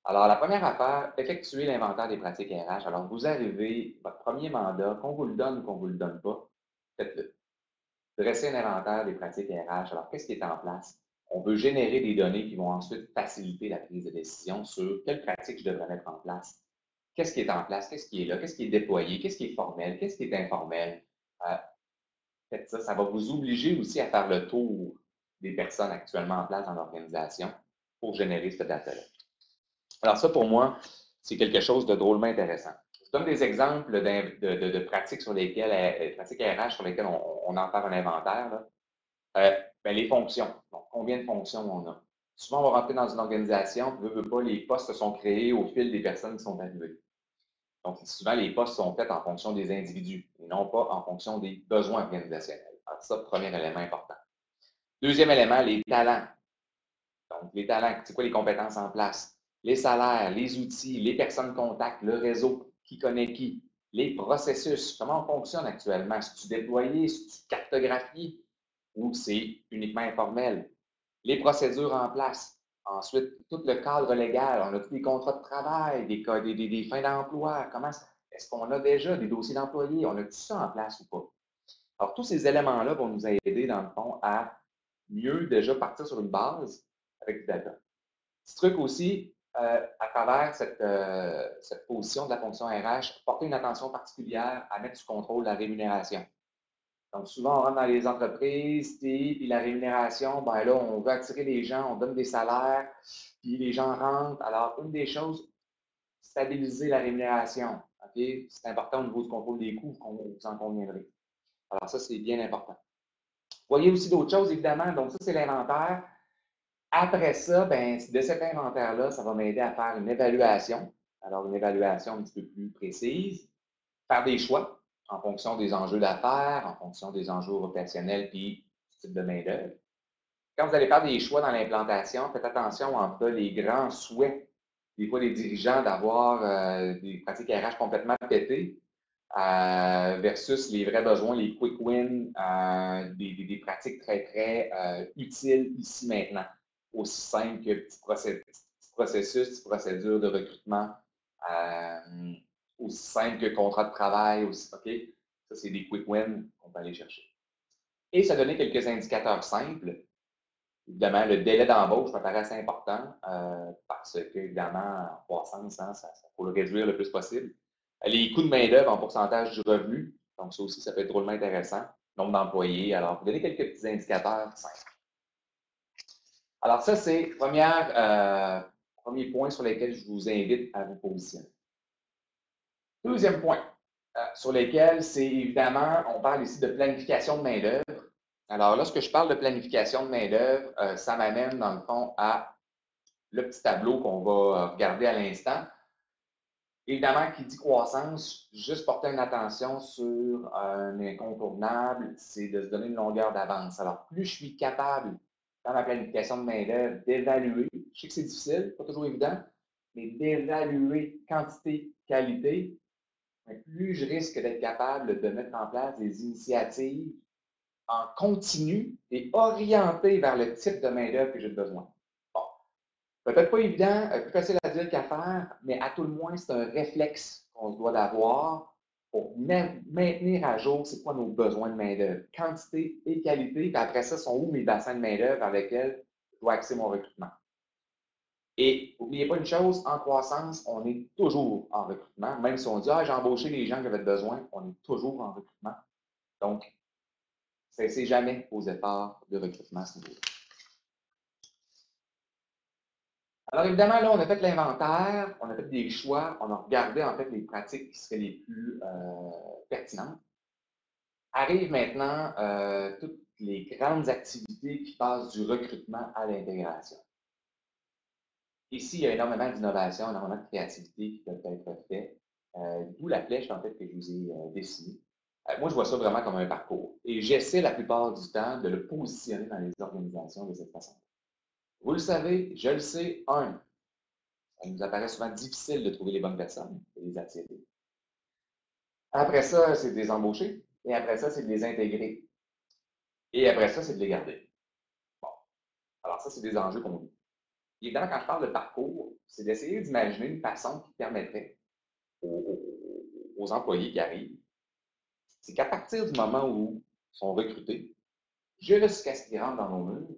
Speaker 2: Alors, la première affaire, effectuer l'inventaire des pratiques RH. Alors, vous arrivez, votre premier mandat, qu'on vous le donne ou qu'on ne vous le donne pas, faites-le. Dressez un inventaire des pratiques RH. Alors, qu'est-ce qui est en place? On veut générer des données qui vont ensuite faciliter la prise de décision sur quelles pratiques je devrais mettre en place. Qu'est-ce qui est en place? Qu'est-ce qui est là? Qu'est-ce qui est déployé? Qu'est-ce qui est formel? Qu'est-ce qui est informel? Euh, Faites ça. Ça va vous obliger aussi à faire le tour des personnes actuellement en place dans l'organisation pour générer ce data-là. Alors ça, pour moi, c'est quelque chose de drôlement intéressant. Je donne des exemples de pratiques sur lesquelles, pratiques RH sur lesquelles on en fait un inventaire. Là. Ben, les fonctions. Donc, combien de fonctions on a? Souvent, on va rentrer dans une organisation, veut pas, les postes sont créés au fil des personnes qui sont arrivées. Donc, souvent, les postes sont faits en fonction des individus et non pas en fonction des besoins organisationnels. Alors, ça, premier élément important. Deuxième élément, les talents. Donc, les talents, c'est quoi les compétences en place? Les salaires, les outils, les personnes contact, le réseau, qui connaît qui? Les processus, comment on fonctionne actuellement? C'est-tu déployé? C'est-tu cartographié? Ou c'est uniquement informel? Les procédures en place. Ensuite, tout le cadre légal. On a tous les contrats de travail, des fins d'emploi. Comment est-ce qu'on a déjà des dossiers d'employés? On a tout ça en place ou pas? Alors, tous ces éléments-là vont nous aider, dans le fond, à mieux déjà partir sur une base avec du data. Petit truc aussi, à travers cette position de la fonction RH, porter une attention particulière à mettre sous contrôle la rémunération. Donc, souvent, on rentre dans les entreprises, puis la rémunération, ben là, on veut attirer les gens, on donne des salaires, puis les gens rentrent. Alors, une des choses, stabiliser la rémunération. OK? C'est important au niveau du contrôle des coûts, vous en conviendrez. Alors, ça, c'est bien important. Vous voyez aussi d'autres choses, évidemment. Donc, ça, c'est l'inventaire. Après ça, ben, de cet inventaire-là, ça va m'aider à faire une évaluation. Alors, une évaluation un petit peu plus précise. Faire des choix en fonction des enjeux d'affaires, en fonction des enjeux opérationnels, puis du type de main-d'œuvre. Quand vous allez faire des choix dans l'implantation, faites attention entre les grands souhaits, des fois des dirigeants, d'avoir des pratiques RH complètement pétées versus les vrais besoins, les quick wins, des pratiques très, très utiles ici maintenant. Aussi simple que petit processus, petite procédure de recrutement, aussi simple que contrat de travail, aussi, OK? Ça, c'est des quick wins qu'on peut aller chercher. Et ça donnait quelques indicateurs simples. Évidemment, le délai d'embauche me paraît assez important parce que, évidemment, en croissance, hein, ça faut le réduire le plus possible. Les coûts de main-d'œuvre en pourcentage du revenu, donc ça aussi, ça peut être drôlement intéressant. Nombre d'employés. Alors, vous donner quelques petits indicateurs simples. Alors, ça, c'est le premier point sur lequel je vous invite à vous positionner. Deuxième point sur lequel, c'est évidemment, on parle ici de planification de main-d'œuvre. Alors, lorsque je parle de planification de main-d'œuvre, ça m'amène, dans le fond, à le petit tableau qu'on va regarder à l'instant. Évidemment, qui dit croissance, juste porter une attention sur un incontournable, c'est de se donner une longueur d'avance. Alors, plus je suis capable, dans ma planification de main-d'œuvre, d'évaluer, je sais que c'est difficile, pas toujours évident, mais d'évaluer quantité, qualité, plus je risque d'être capable de mettre en place des initiatives en continu et orientées vers le type de main-d'œuvre que j'ai besoin. Bon, peut-être pas évident, plus facile à dire qu'à faire, mais à tout le moins, c'est un réflexe qu'on se doit d'avoir pour maintenir à jour c'est quoi nos besoins de main-d'œuvre, quantité et qualité, puis après ça, sont où mes bassins de main-d'œuvre avec lesquels je dois axer mon recrutement. Et n'oubliez pas une chose, en croissance, on est toujours en recrutement. Même si on dit, ah, j'ai embauché les gens que j'avais besoin, on est toujours en recrutement. Donc, cessez jamais aux efforts de recrutement à ce niveau-là. Alors, évidemment, là, on a fait l'inventaire, on a fait des choix, on a regardé, en fait, les pratiques qui seraient les plus pertinentes. Arrivent maintenant toutes les grandes activités qui passent du recrutement à l'intégration. Ici, il y a énormément d'innovation, énormément de créativité qui peuvent être faites, d'où la flèche, en fait, que je vous ai dessinée. Moi, je vois ça vraiment comme un parcours. Et j'essaie la plupart du temps de le positionner dans les organisations de cette façon. Vous le savez, je le sais, ça nous apparaît souvent difficile de trouver les bonnes personnes et les attirer. Après ça, c'est de les embaucher. Et après ça, c'est de les intégrer. Et après ça, c'est de les garder. Bon. Alors ça, c'est des enjeux qu'on vit. Évidemment, quand je parle de parcours, c'est d'essayer d'imaginer une façon qui permettrait aux employés qui arrivent, c'est qu'à partir du moment où ils sont recrutés, jusqu'à ce qu'ils rentrent dans nos murs,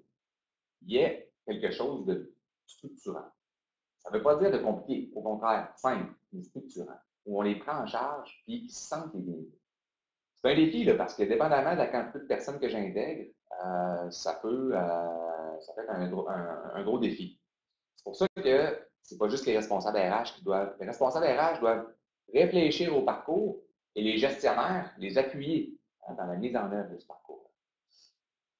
Speaker 2: il y ait quelque chose de structurant. Ça ne veut pas dire de compliqué, au contraire, simple, mais structurant, où on les prend en charge puis ils se sentent les bienvenus. C'est un défi, là, parce que dépendamment de la quantité de personnes que j'intègre, ça peut être un gros défi. C'est pour ça que ce n'est pas juste les responsables RH qui doivent. Les responsables RH doivent réfléchir au parcours et les gestionnaires les appuyer dans la mise en œuvre de ce parcours.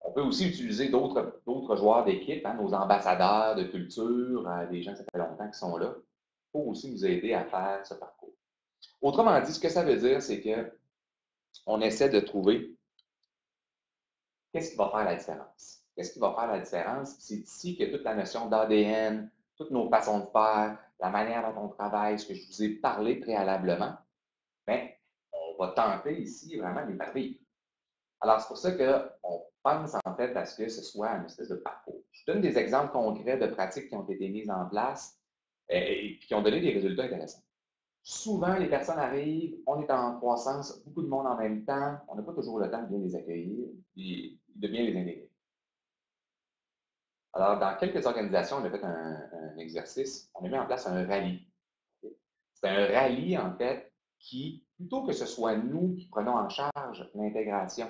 Speaker 2: On peut aussi utiliser d'autres joueurs d'équipe, nos ambassadeurs de culture, des gens qui ça fait longtemps qui sont là, pour aussi nous aider à faire ce parcours. Autrement dit, ce que ça veut dire, c'est qu'on essaie de trouver qu'est-ce qui va faire la différence. Qu'est-ce qui va faire la différence? C'est ici que toute la notion d'ADN, toutes nos façons de faire, la manière dont on travaille, ce que je vous ai parlé préalablement, bien, on va tenter ici vraiment de les faire vivre. Alors, c'est pour ça qu'on pense en fait à ce que ce soit une espèce de parcours. Je donne des exemples concrets de pratiques qui ont été mises en place et qui ont donné des résultats intéressants. Souvent, les personnes arrivent, on est en croissance, beaucoup de monde en même temps, on n'a pas toujours le temps de bien les accueillir et de bien les intégrer. Alors, dans quelques organisations, on a fait un exercice, on a mis en place un rallye. C'est un rallye, en fait, qui, plutôt que ce soit nous qui prenons en charge l'intégration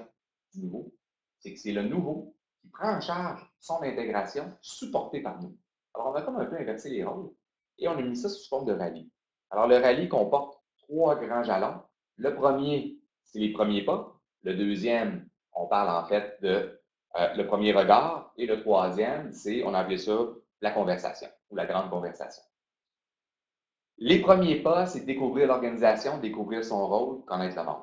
Speaker 2: du nouveau, c'est que c'est le nouveau qui prend en charge son intégration supportée par nous. Alors, on a comme un peu inversé les rôles et on a mis ça sous forme de rallye. Alors, le rallye comporte 3 grands jalons. Le premier, c'est les premiers pas. Le deuxième, on parle en fait de le premier regard. Et le troisième, c'est, on a appelé ça la conversation ou la grande conversation. Les premiers pas, c'est découvrir l'organisation, découvrir son rôle, connaître le monde.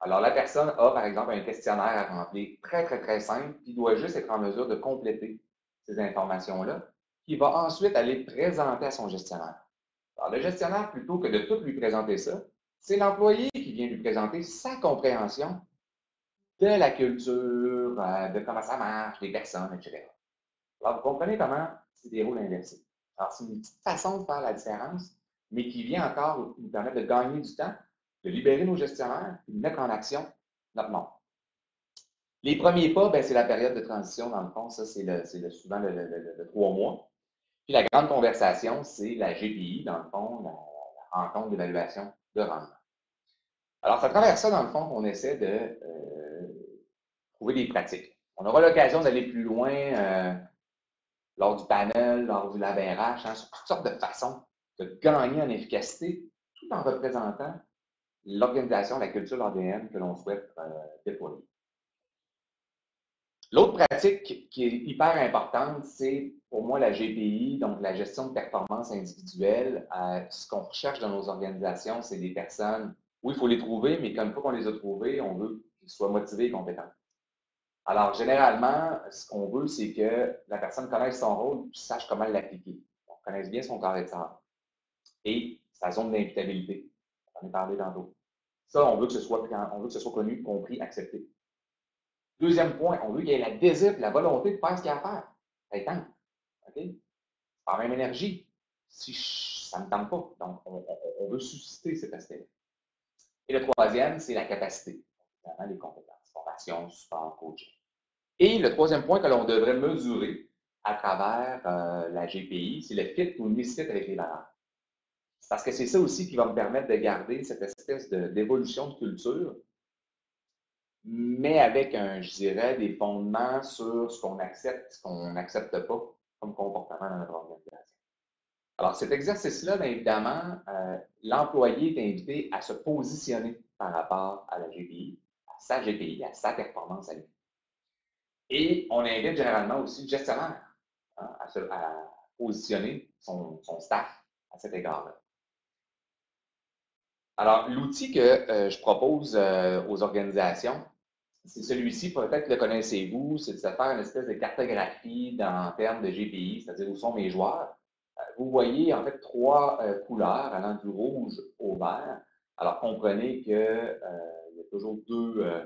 Speaker 2: Alors, la personne a, par exemple, un questionnaire à remplir très, très, très simple, qui doit juste être en mesure de compléter ces informations-là, qui va ensuite aller présenter à son gestionnaire. Alors, le gestionnaire, plutôt que de tout lui présenter ça, c'est l'employé qui vient lui présenter sa compréhension de la culture, de comment ça marche, des personnes, etc. Alors, vous comprenez comment c'est des rôles inversés. Alors, c'est une petite façon de faire la différence, mais qui vient encore nous permettre de gagner du temps, de libérer nos gestionnaires et de mettre en action notre monde. Les premiers pas, ben, c'est la période de transition, dans le fond. Ça, c'est souvent le 3 mois. Puis la grande conversation, c'est la GPI, dans le fond, la rencontre d'évaluation de rendement. Alors, c'est à travers ça, dans le fond, qu'on essaie de trouver des pratiques. On aura l'occasion d'aller plus loin lors du panel, lors du lab RH, sur toutes sortes de façons de gagner en efficacité, tout en représentant l'organisation, la culture, l'ADN que l'on souhaite déployer. L'autre pratique qui est hyper importante, c'est pour moi la GPI, donc la gestion de performance individuelle. Ce qu'on recherche dans nos organisations, c'est des personnes, oui, il faut les trouver, mais une fois qu'on les a trouvés, on veut qu'ils soient motivés et compétents. Alors, généralement, ce qu'on veut, c'est que la personne connaisse son rôle et sache comment l'appliquer. On connaisse bien son carré de sable et sa zone d'invitabilité. On en a parlé tantôt. Ça, on veut que ce soit connu, compris, accepté. Deuxième point, on veut qu'il y ait la désir et la volonté de faire ce qu'il y a à faire. Ça y tente. OK? Par même énergie. Si ça ne me tente pas. Donc, on veut susciter cet aspect-là. Et le troisième, c'est la capacité. Évidemment, les compétences, formation, support, coaching. Et le troisième point que l'on devrait mesurer à travers la GPI, c'est le fit ou le misfit avec les valeurs. Parce que c'est ça aussi qui va me permettre de garder cette espèce d'évolution de culture, mais avec, je dirais, des fondements sur ce qu'on accepte, ce qu'on n'accepte pas comme comportement dans notre organisation. Alors, cet exercice-là, bien évidemment, l'employé est invité à se positionner par rapport à la GPI, à sa performance à lui. Et on invite généralement aussi le gestionnaire à positionner son staff à cet égard-là. Alors, l'outil que je propose aux organisations, c'est celui-ci, peut-être le connaissez-vous, c'est de se faire une espèce de cartographie en termes de GPI, c'est-à-dire où sont mes joueurs. Vous voyez en fait trois couleurs allant du rouge au vert. Alors, comprenez qu'il y a toujours deux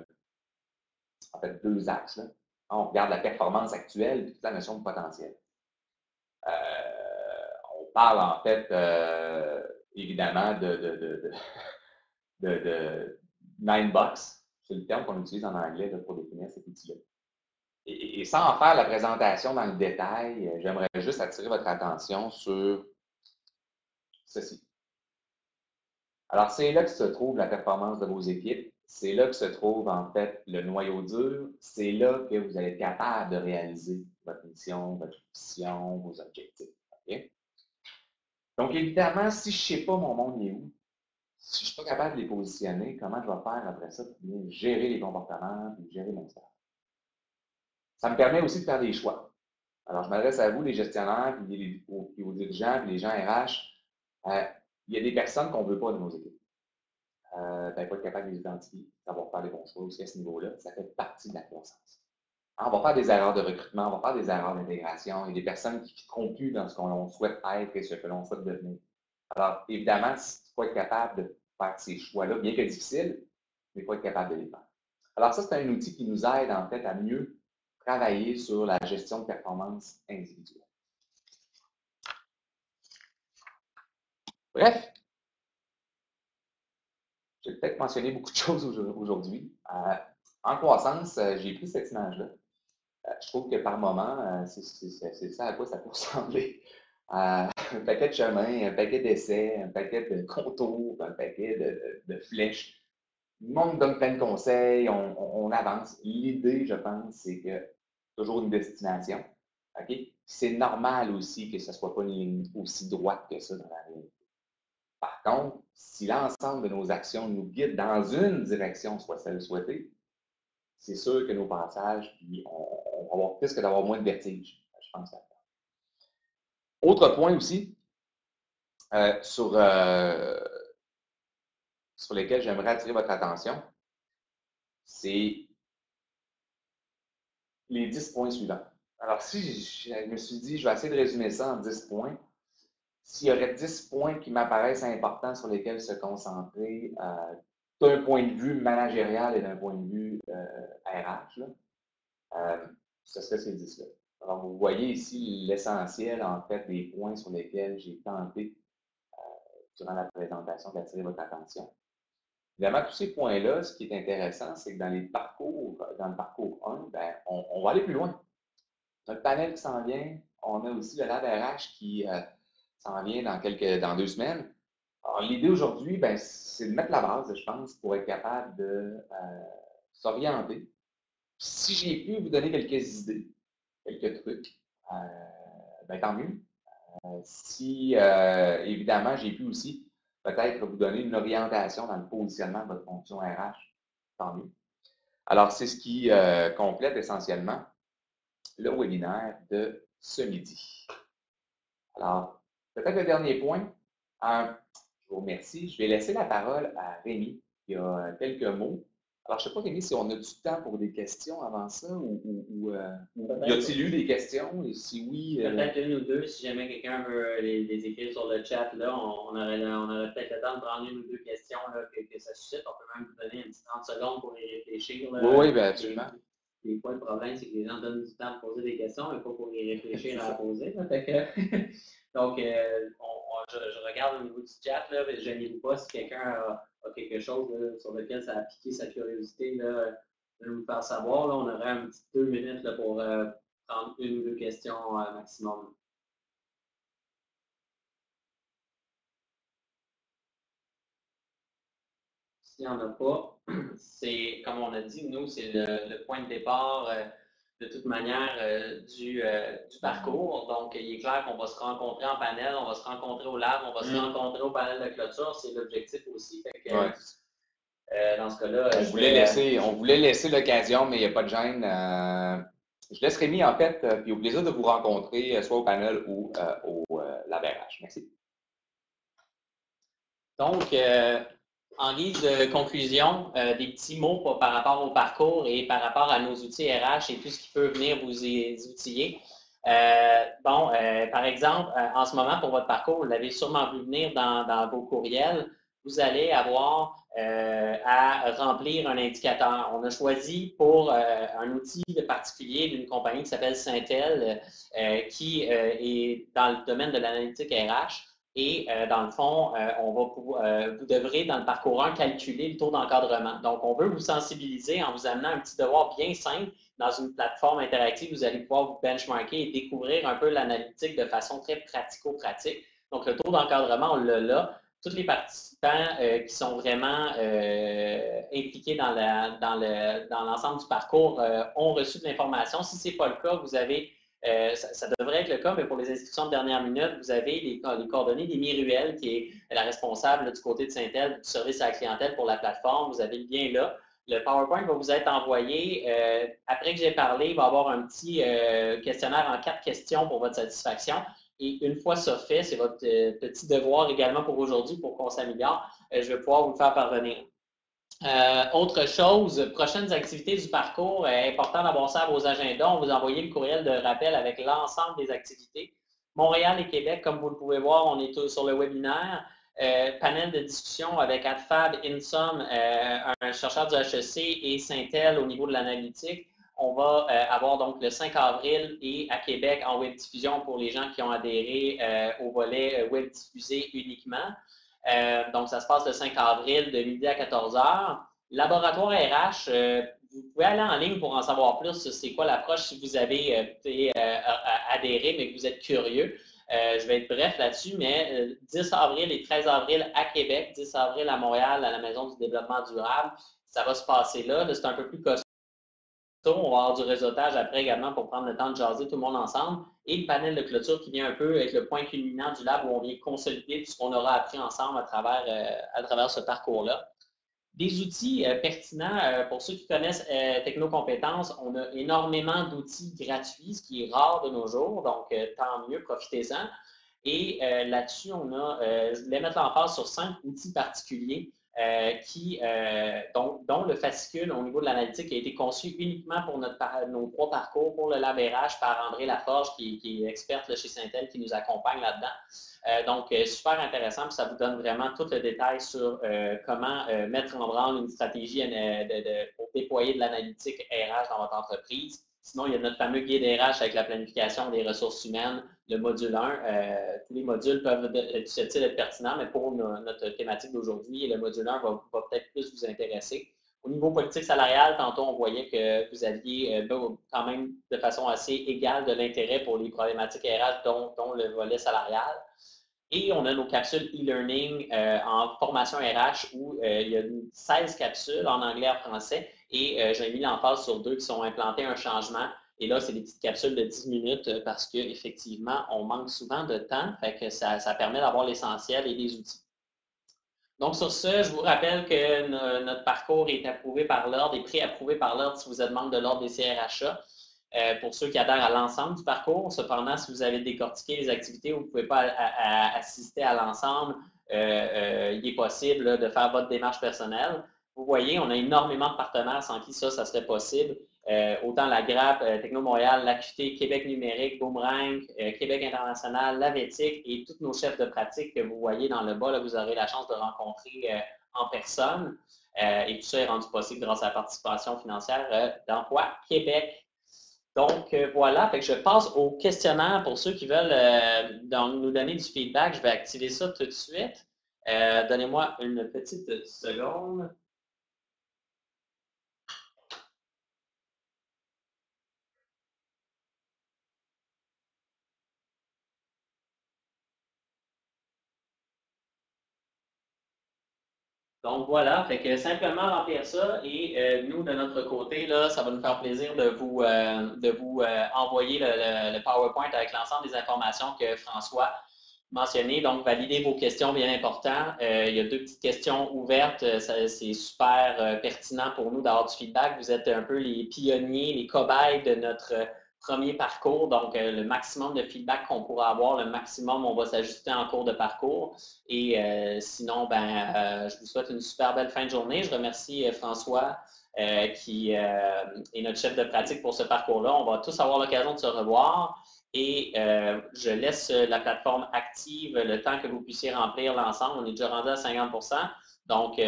Speaker 2: axes. Là. On regarde la performance actuelle et toute la notion de potentiel. On parle en fait évidemment de 9 box, c'est le terme qu'on utilise en anglais pour définir cet outil-là. Et sans en faire la présentation dans le détail, j'aimerais juste attirer votre attention sur ceci. Alors, c'est là que se trouve la performance de vos équipes. C'est là que se trouve, en fait, le noyau dur. C'est là que vous allez être capable de réaliser votre mission, votre vision, vos objectifs. Okay? Donc, évidemment, si je ne sais pas mon monde est où, si je ne suis pas capable de les positionner, comment je vais faire après ça pour bien gérer les comportements et gérer mon staff? Ça me permet aussi de faire des choix. Alors, je m'adresse à vous, les gestionnaires, puis aux dirigeants, puis les gens RH. Il y a des personnes qu'on ne veut pas dans nos équipes. Pas être capable de les identifier, savoir faire les bons choix aussi à ce niveau-là, ça fait partie de la croissance. On va faire des erreurs de recrutement, on va faire des erreurs d'intégration. Il y a des personnes qui ne fiteront plus dans ce qu'on souhaite être et ce que l'on souhaite devenir. Alors, évidemment, il faut être capable de faire ces choix-là, bien que difficiles, mais il faut être capable de les faire. Alors, ça, c'est un outil qui nous aide en fait à mieux travailler sur la gestion de performance individuelle. Bref, j'ai peut-être mentionné beaucoup de choses aujourd'hui. En croissance, j'ai pris cette image-là. Je trouve que par moment, c'est ça à quoi ça peut ressembler. Un paquet de chemins, un paquet d'essais, un paquet de contours, un paquet de flèches. Le monde donne plein de conseils, on avance. L'idée, je pense, c'est que toujours une destination. Okay? C'est normal aussi que ce ne soit pas une ligne aussi droite que ça dans la réalité. Par contre, si l'ensemble de nos actions nous guident dans une direction, soit celle souhaitée, c'est sûr que nos passages, puis on va avoir plus que d'avoir moins de vertige. Je pense à ça. Autre point aussi, sur lesquels j'aimerais attirer votre attention, c'est les 10 points suivants. Alors, si je me suis dit, je vais essayer de résumer ça en 10 points, s'il y aurait 10 points qui m'apparaissent importants sur lesquels se concentrer d'un point de vue managérial et d'un point de vue RH, ce serait ces 10-là. Alors, vous voyez ici l'essentiel, en fait, des points sur lesquels j'ai tenté, durant la présentation, d'attirer votre attention. Évidemment, tous ces points-là, ce qui est intéressant, c'est que dans le parcours 1, ben, on va aller plus loin. Notre panel qui s'en vient, on a aussi le lab RH qui s'en vient dans 2 semaines. Alors, l'idée aujourd'hui, ben, c'est de mettre la base, je pense, pour être capable de s'orienter. Si j'ai pu vous donner quelques idées, quelques trucs, ben, tant mieux. Si, évidemment, j'ai pu aussi peut-être vous donner une orientation dans le positionnement de votre fonction RH, tant mieux. Alors, c'est ce qui complète essentiellement le webinaire de ce midi. Alors, peut-être le dernier point. Je vous remercie. Je vais laisser la parole à Rémi. Il y a quelques mots. Alors, je ne sais pas, Rémi, si on a du temps pour des questions avant ça ou y a-t-il eu des questions? Et si oui.
Speaker 1: Peut-être une ou deux, si jamais quelqu'un veut les écrire sur le chat, là, on aurait peut-être le temps de prendre une ou deux questions là, que ça suscite. On peut même vous donner une petite 30 secondes pour y réfléchir. Là.
Speaker 2: Oui, bien absolument.
Speaker 1: Des fois, le problème, c'est que les gens donnent du temps pour poser des questions, mais pas pour y réfléchir à la poser. Là, fait que, donc, je regarde au niveau du chat, là, mais gênez-vous pas si quelqu'un a quelque chose là, sur lequel ça a piqué sa curiosité, là, de nous faire savoir. Là, on aurait un petit 2 minutes là, pour prendre une ou deux questions maximum. S'il n'y en a pas, c'est, comme on a dit, nous, c'est le point de départ de toute manière du parcours. Donc, il est clair qu'on va se rencontrer en panel, on va se rencontrer au lab, on va se rencontrer au panel de clôture. C'est l'objectif aussi. Fait que, dans ce cas-là,
Speaker 2: on voulait laisser l'occasion, mais il n'y a pas de gêne. Je laisse Rémi, en fait, puis au plaisir de vous rencontrer, soit au panel ou au lab RH. Merci.
Speaker 1: Donc, en guise de conclusion, des petits mots par rapport au parcours et par rapport à nos outils RH et tout ce qui peut venir vous outiller. Par exemple, en ce moment, pour votre parcours, vous l'avez sûrement vu venir dans vos courriels, vous allez avoir à remplir un indicateur. On a choisi pour un outil de particulier d'une compagnie qui s'appelle Syntel, qui est dans le domaine de l'analytique RH. Et dans le fond, vous devrez, dans le parcours 1, calculer le taux d'encadrement. Donc, on veut vous sensibiliser en vous amenant un petit devoir bien simple dans une plateforme interactive. Vous allez pouvoir vous benchmarker et découvrir un peu l'analytique de façon très pratico-pratique. Donc, le taux d'encadrement, on l'a là. Tous les participants qui sont vraiment impliqués dans l'ensemble du parcours ont reçu de l'information. Si ce n'est pas le cas, vous avez ça devrait être le cas, mais pour les inscriptions de dernière minute, vous avez les coordonnées d'Émilie Ruel, qui est la responsable là, du côté de Syntel, du service à la clientèle pour la plateforme. Vous avez le lien là. Le PowerPoint va vous être envoyé. Après que j'ai parlé, il va y avoir un petit questionnaire en 4 questions pour votre satisfaction. Et une fois ça fait, c'est votre petit devoir également pour aujourd'hui, pour qu'on s'améliore. Je vais pouvoir vous le faire parvenir. Autre chose, prochaines activités du parcours, important d'avoir ça à vos agendas. On vous envoie le courriel de rappel avec l'ensemble des activités. Montréal et Québec, comme vous le pouvez voir, on est tous sur le webinaire. Panel de discussion avec AdFab, Insom, un chercheur du HEC et Syntel au niveau de l'analytique. On va avoir donc le 5 avril et à Québec en web diffusion pour les gens qui ont adhéré au volet web diffusé uniquement. Donc, ça se passe le 5 avril de midi à 14 h. Laboratoire RH, vous pouvez aller en ligne pour en savoir plus sur c'est quoi l'approche si vous avez adhéré mais que vous êtes curieux. Je vais être bref là-dessus, mais 10 avril et 13 avril à Québec, 10 avril à Montréal, à la Maison du développement durable, ça va se passer là. C'est un peu plus costaud. On va avoir du réseautage après également pour prendre le temps de jaser tout le monde ensemble. Et le panel de clôture qui vient un peu être le point culminant du lab où on vient consolider tout ce qu'on aura appris ensemble à travers ce parcours-là. Des outils pertinents pour ceux qui connaissent Technocompétences. On a énormément d'outils gratuits, ce qui est rare de nos jours, donc tant mieux, profitez-en. Et là-dessus, je voulais mettre l'emphase sur 5 outils particuliers dont le fascicule au niveau de l'analytique a été conçu uniquement pour nos 3 parcours, pour le Lab RH par André Laforge, qui est experte là, chez Syntel, qui nous accompagne là-dedans. Donc, super intéressant, puis ça vous donne vraiment tout le détail sur comment mettre en branle une stratégie pour déployer de l'analytique RH dans votre entreprise. Sinon, il y a notre fameux guide RH avec la planification des ressources humaines, le module 1. Tous les modules peuvent être susceptibles d'être pertinents, mais pour notre thématique d'aujourd'hui, le module 1 va peut-être plus vous intéresser. Au niveau politique salariale, tantôt, on voyait que vous aviez quand même de façon assez égale de l'intérêt pour les problématiques RH, dont le volet salarial. Et on a nos capsules e-learning en formation RH où il y a 16 capsules en anglais et en français. Et j'ai mis l'emphase sur 2 qui sont implantés un changement. Et là, c'est des petites capsules de 10 minutes parce qu'effectivement, on manque souvent de temps. Fait que ça permet d'avoir l'essentiel et des outils. Donc, sur ce, je vous rappelle que notre parcours est approuvé par l'ordre et pré-approuvé par l'ordre si vous êtes membre de l'ordre des CRHA. pour ceux qui adhèrent à l'ensemble du parcours. Cependant, si vous avez décortiqué les activités, vous ne pouvez pas assister à l'ensemble. Il est possible là, de faire votre démarche personnelle. Vous voyez, on a énormément de partenaires sans qui ça serait possible. Autant la GRAP, Techno Montréal, l'AQT, Québec numérique, Boomerang, Québec international, l'Avétique et tous nos chefs de pratique que vous voyez dans le bas, là, vous aurez la chance de rencontrer en personne. Et tout ça est rendu possible grâce à la participation financière d'Emploi Québec. Donc, voilà, fait que je passe au questionnaire pour ceux qui veulent nous donner du feedback. Je vais activer ça tout de suite. Donnez-moi une petite seconde. Donc voilà, fait que simplement remplir ça et nous, de notre côté, là, ça va nous faire plaisir de vous envoyer le PowerPoint avec l'ensemble des informations que François mentionnait. Donc, valider vos questions, bien important. Il y a 2 petites questions ouvertes. C'est super pertinent pour nous d'avoir du feedback. Vous êtes un peu les pionniers, les cobayes de notre premier parcours. Donc, le maximum de feedback qu'on pourra avoir, le maximum, on va s'ajuster en cours de parcours. Et sinon, je vous souhaite une super belle fin de journée. Je remercie François qui est notre chef de pratique pour ce parcours-là. On va tous avoir l'occasion de se revoir. Et je laisse la plateforme active le temps que vous puissiez remplir l'ensemble. On est déjà rendu à 50 %. Donc,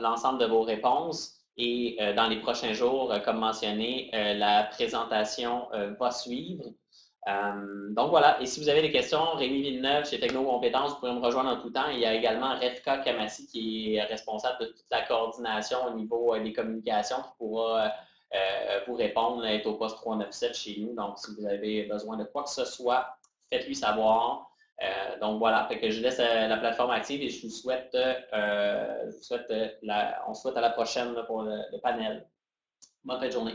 Speaker 1: l'ensemble de vos réponses. Et dans les prochains jours, comme mentionné, la présentation va suivre. Donc voilà, et si vous avez des questions, Rémi Villeneuve chez Techno Compétences, vous pouvez me rejoindre en tout temps. Il y a également Refka Kamassi qui est responsable de toute la coordination au niveau des communications qui pourra vous répondre, être au poste 397 chez nous. Donc, si vous avez besoin de quoi que ce soit, faites-lui savoir. Donc voilà, fait que je laisse la plateforme active et je vous souhaite, on souhaite à la prochaine pour le panel. Bonne fin de journée.